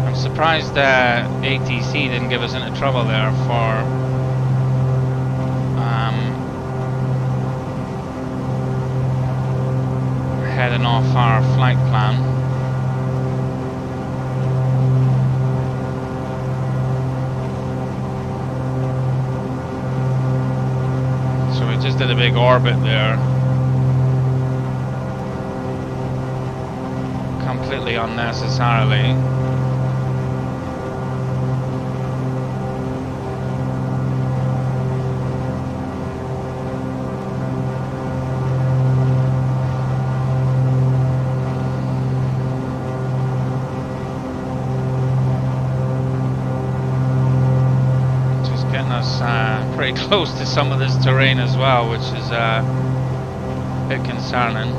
I'm surprised that ATC didn't give us into trouble there for heading off our flight plan. So we just did a big orbit there. Completely unnecessarily. Pretty close to some of this terrain as well, which is a bit concerning.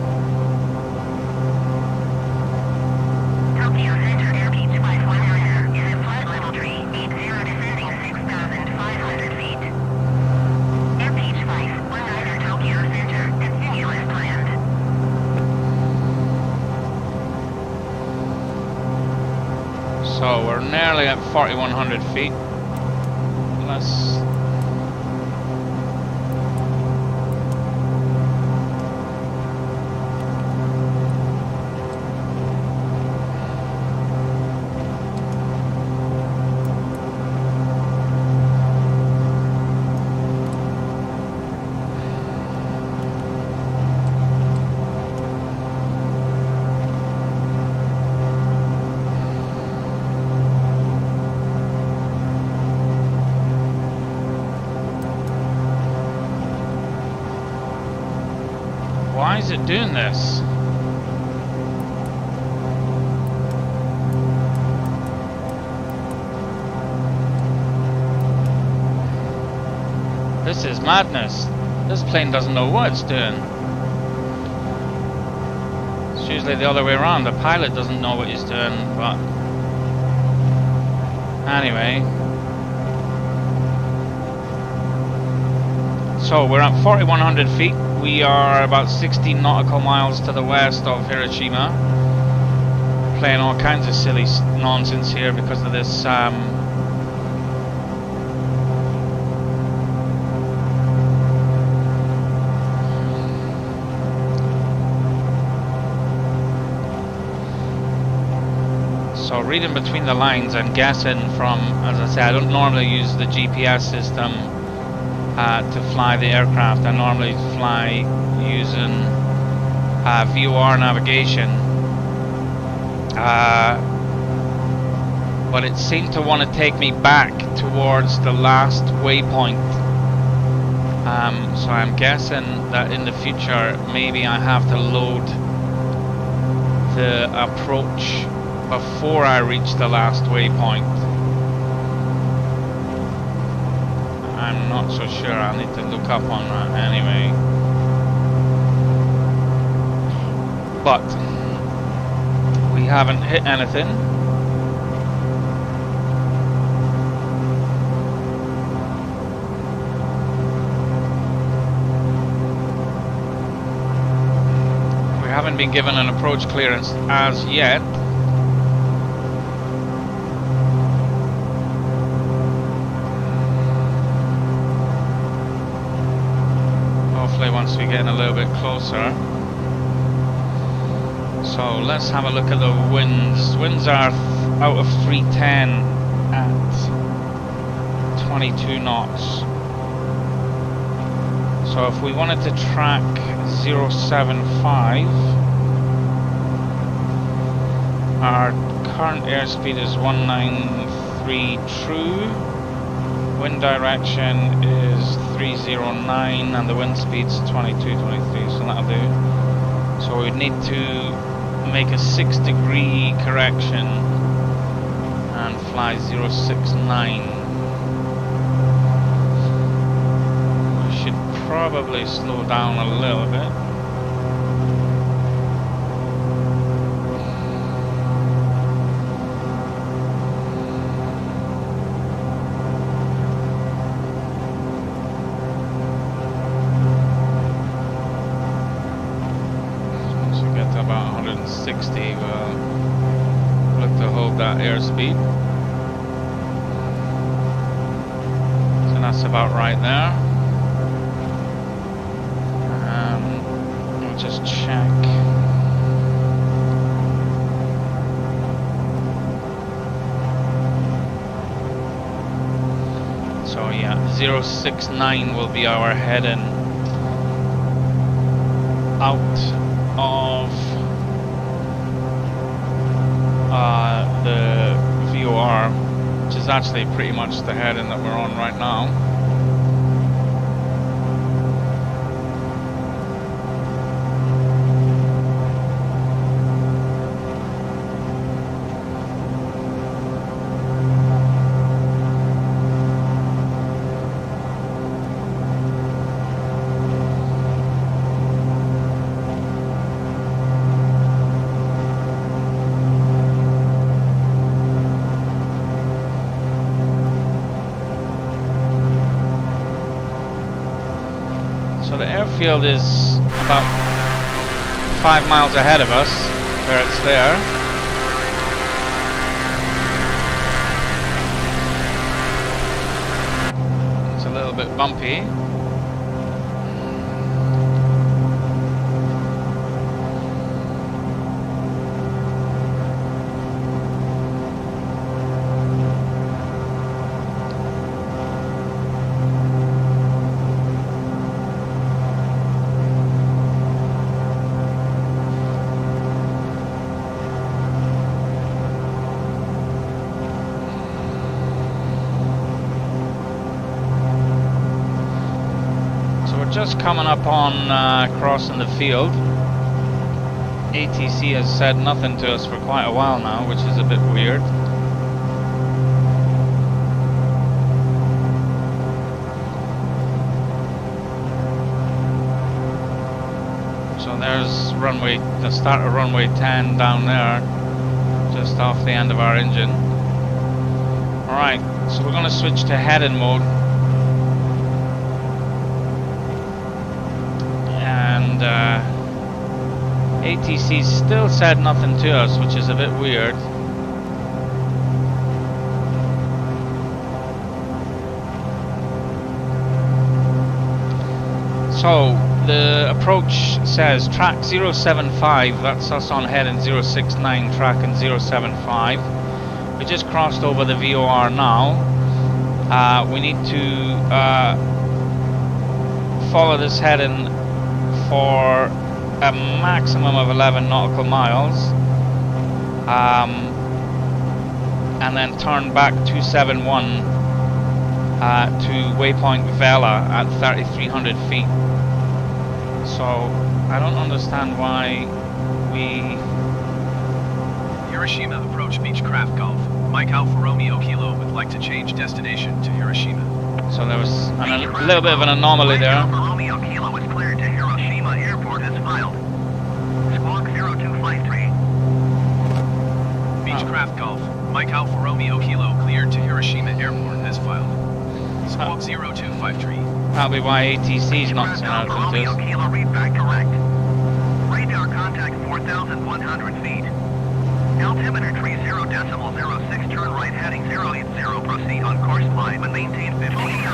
Tokyo Center Air Beech 510 is at flight level tree 80 descending 6,500 feet. Air Beech 519 Tokyo Center, continue as planned. So we're nearly at 4,100 feet. Let's why is it doing this? This is madness. This plane doesn't know what it's doing. It's usually the other way around. The pilot doesn't know what he's doing, but anyway. So we're at 4,100 feet. We are about 16 nautical miles to the west of Hiroshima. Playing all kinds of silly nonsense here because of this so reading between the lines, I'm guessing from, as I say, I don't normally use the GPS system to fly the aircraft. I normally fly using VOR navigation. But but it seemed to want to take me back towards the last waypoint. So I'm guessing that in the future maybe I have to load the approach before I reach the last waypoint. I'm not so sure, I'll need to look up on that anyway. But we haven't hit anything. We haven't been given an approach clearance as yet. Hopefully once we get in a little bit closer. So let's have a look at the winds. Winds are out of 310 at 22 knots. So if we wanted to track 075, our current airspeed is 193 true. Wind direction is 309 and the wind speed's 22, 23, so that'll do. So we'd need to make a 6-degree correction and fly 069. We should probably slow down a little bit. About 160, we'll look to hold that airspeed. So that's about right there. We'll just check. So yeah, 069 will be our heading out of the VOR, which is actually pretty much the heading that we're on right now. So the airfield is about 5 miles ahead of us, where it's there. It's a little bit bumpy. Just coming up on crossing the field. ATC has said nothing to us for quite a while now, which is a bit weird. So there's runway, the start of runway 10 down there, just off the end of our engine. Alright, so we're going to switch to heading mode. ATC still said nothing to us, which is a bit weird. So the approach says track 075, that's us on heading 069, tracking 075. We just crossed over the VOR now. We need to follow this heading for a maximum of 11 nautical miles. and then turn back 271 to waypoint Vela at 3,300 feet. So I don't understand why we... Hiroshima approach Beechcraft Golf. Mike Alfa Romeo Kilo would like to change destination to Hiroshima. So there was a little bit of an anomaly there. Mike Alfa Romeo Kilo is cleared to Hiroshima Airport as filed. Squawk 0253. Beechcraft Golf. Mike Alfa Romeo Kilo cleared to Hiroshima Airport as filed. Squawk 0253. That'll be why ATC is not Beechcraft so Alfa out of Romeo this. Kilo read back direct. Radar contact 4,100 feet. Altimeter tree 0.06, turn right heading 080, proceed on course climb and maintain 15,000 feet.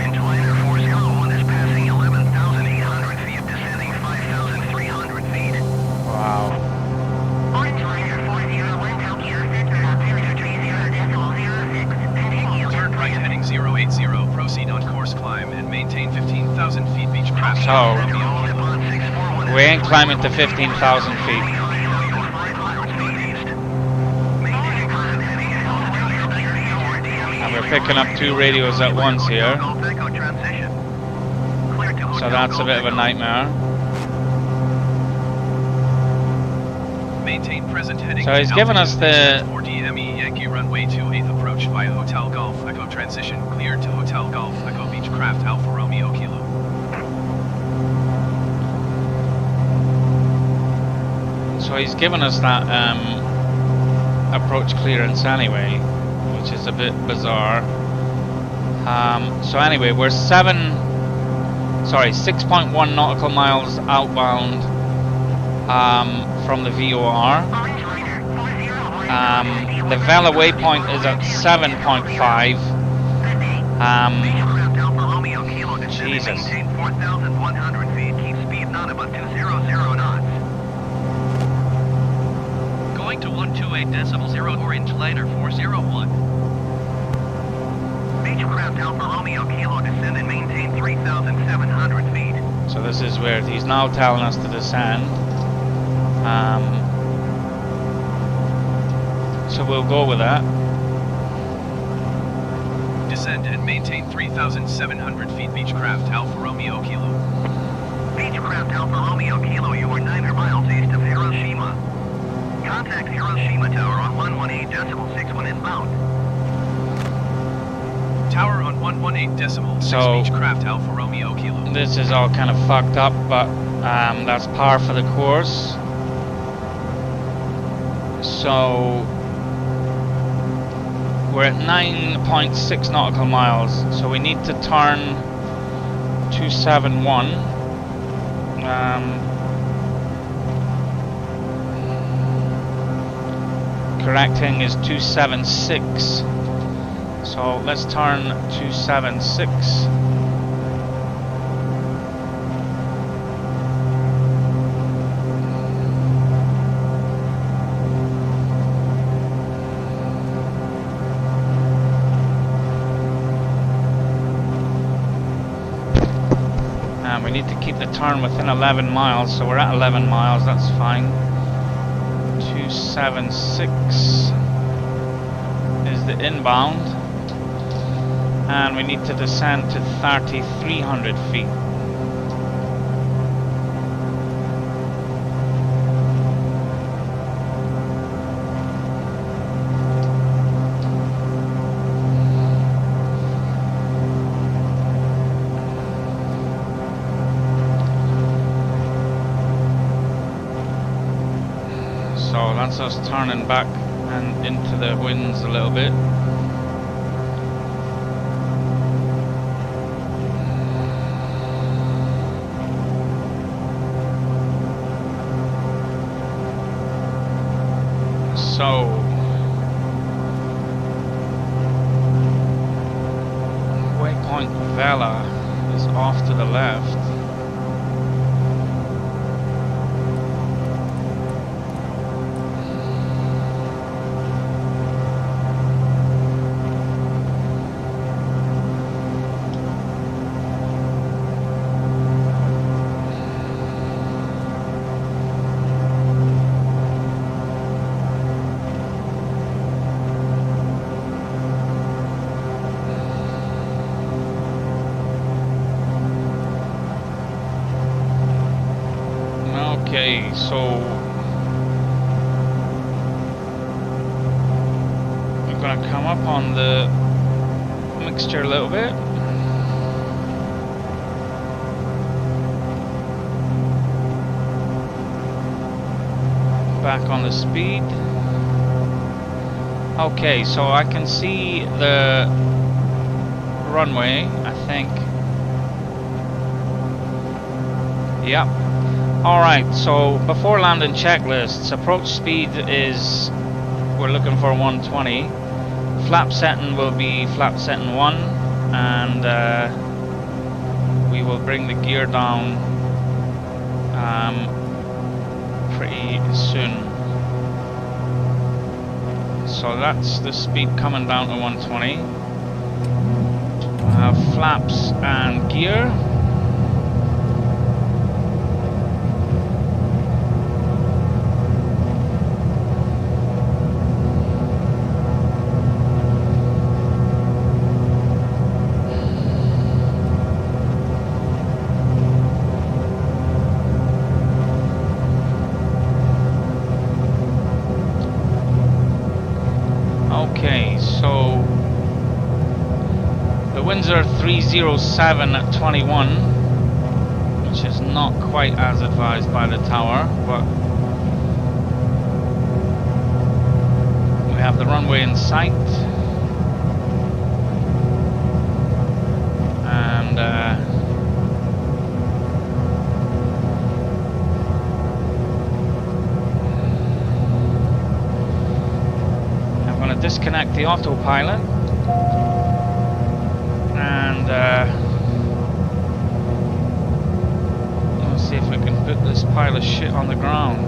Inteliner 401 is passing 11,800 feet, descending 5,300 feet. Wow. Inteliner 401 Tokyo Center, altimeter tree 0.06, continue. Turn right heading 080, proceed on course climb and maintain 15,000 feet. Beechcraft So, Romeo. we ain't climbing to 15,000 feet. And we're picking up 2 radios at once here. So that's a bit of a nightmare. Maintain present heading. So he's given us the... 4 DME Yankee runway 28 approach via Hotel Golf Echo transition cleared to Hotel Golf Echo Beechcraft Alfa Romeo Kilo. So he's given us that approach clearance anyway, which is a bit bizarre. So anyway, we're 6.1 nautical miles outbound from the VOR. The Vela waypoint is at 7.5. Jesus. 4,100 feet. Keep speed not above 200 knots. Going to 128.0 orange liner 401. Beechcraft Alfa Romeo Kilo descend and maintain 3,700 feet. So this is where he's now telling us to descend. So we'll go with that. Descend and maintain 3,700 feet. Beechcraft Alfa Romeo Kilo. Beechcraft Alfa Romeo Kilo, you are 9 miles east of Hiroshima. Contact Hiroshima Tower on 118.61 inbound. Tower on 118.6 So, Beechcraft Alfa Romeo Kilo. This is all kind of fucked up, but that's par for the course. So we're at 9.6 nautical miles, so we need to turn 271. Correcting is 276. So let's turn 276. And we need to keep the turn within 11 miles, so we're at 11 miles, that's fine. 276 is the inbound. And we need to descend to 3,300 feet. So that's us turning back and into the winds a little bit. So waypoint Vela is off to the left. Okay, so I'm gonna come up on the mixture a little bit. Back on the speed. Okay, so I can see the runway, I think. Yep. Alright, so before landing checklists, approach speed is, we're looking for 120. Flap setting will be flap setting 1, and we will bring the gear down pretty soon. So that's the speed coming down to 120. Flaps and gear. Okay, so the winds are 307 at 21, which is not quite as advised by the tower, but we have the runway in sight, and disconnect the autopilot, and let's see if we can put this pile of shit on the ground.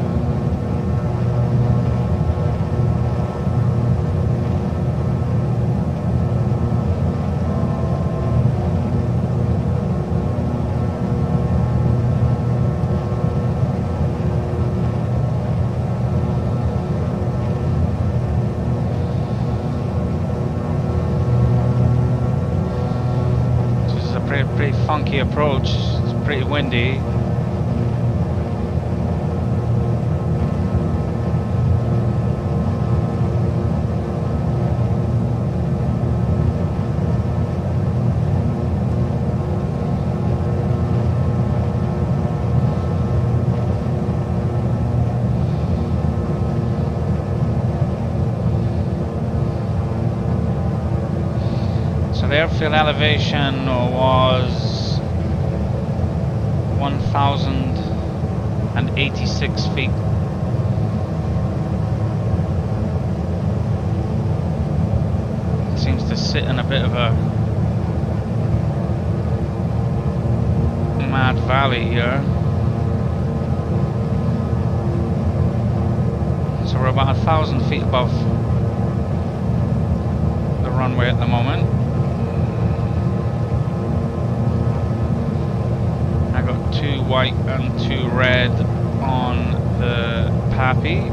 Pretty funky approach, it's pretty windy. So the airfield elevation was 1,086 feet. It seems to sit in a bit of a mad valley here. So we're about 1,000 feet above the runway at the moment. I got 2 white and 2 red on the Pappy.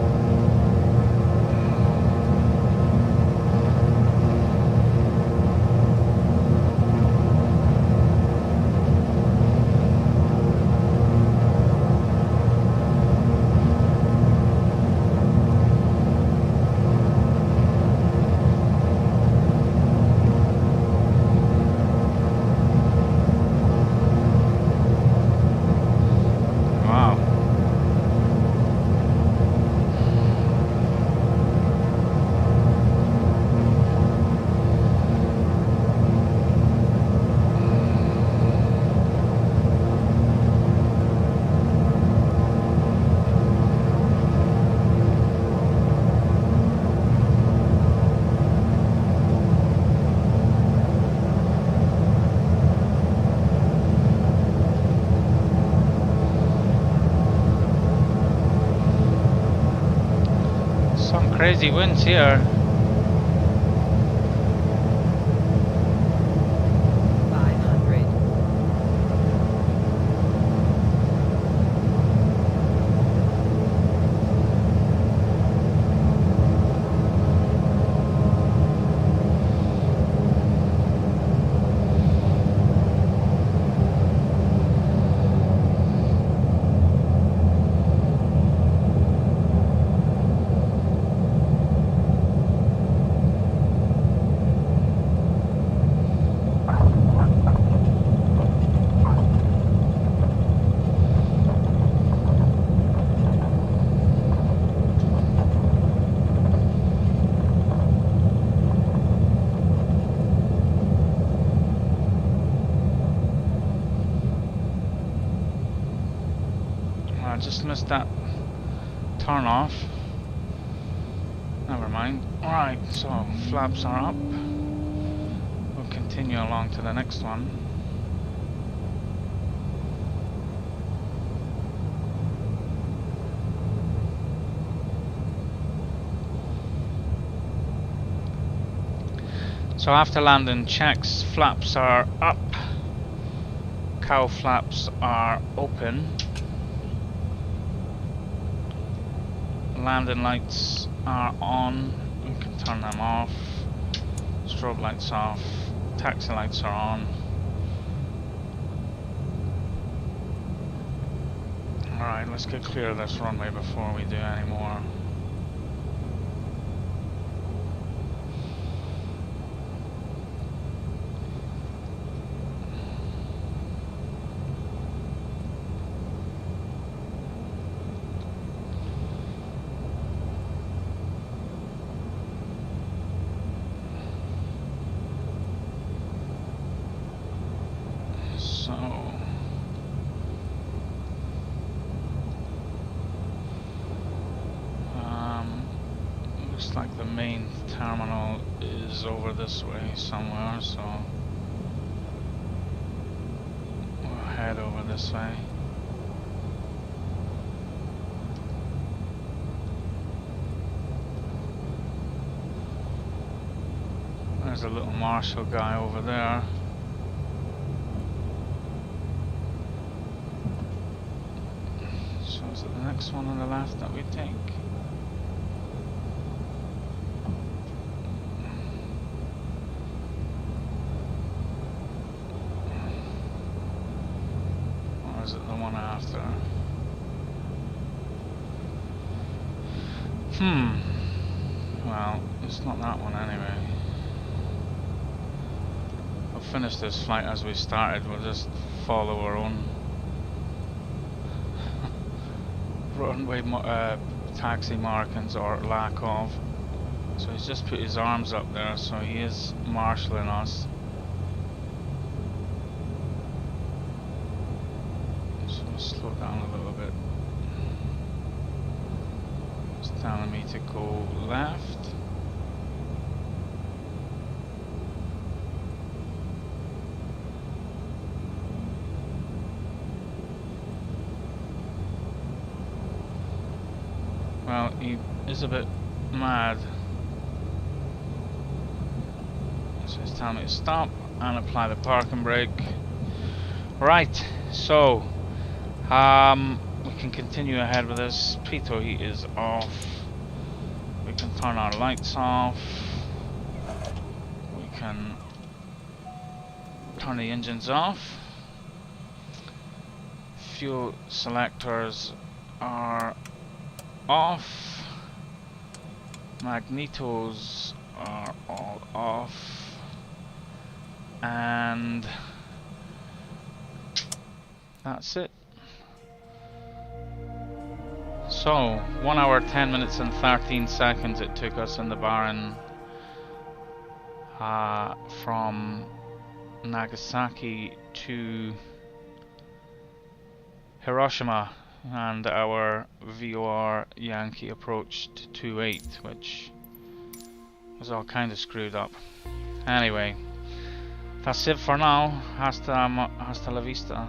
Some crazy winds here. 500. I just missed that turn off. Never mind. Right, so flaps are up. We'll continue along to the next one. So after landing, checks flaps are up, cow flaps are open, landing lights are on, we can turn them off, strobe lights off, taxi lights are on. Alright, let's get clear of this runway before we do any more. Looks like the main terminal is over this way somewhere, so we'll head over this way. There's a little marshal guy over there. So is it the next one on the left that we take? Or is it the one after? Well, it's not that one anyway. We'll finish this flight as we started. We'll just follow our own runway taxi markings or lack of. So he's just put his arms up there, so he is marshalling us. So we'll slow down a little bit. It's telling me to go left. Well, he is a bit mad. So it's telling me to stop and apply the parking brake. Right, so we can continue ahead with this. Pitot heat is off. We can turn our lights off. We can turn the engines off. Fuel selectors are off. Magnetos are all off. And that's it. So 1 hour 10 minutes and 13 seconds it took us in the Baron from Nagasaki to Hiroshima, and our VOR Yankee approached 28, which was all kind of screwed up. Anyway, that's it for now. Hasta la vista.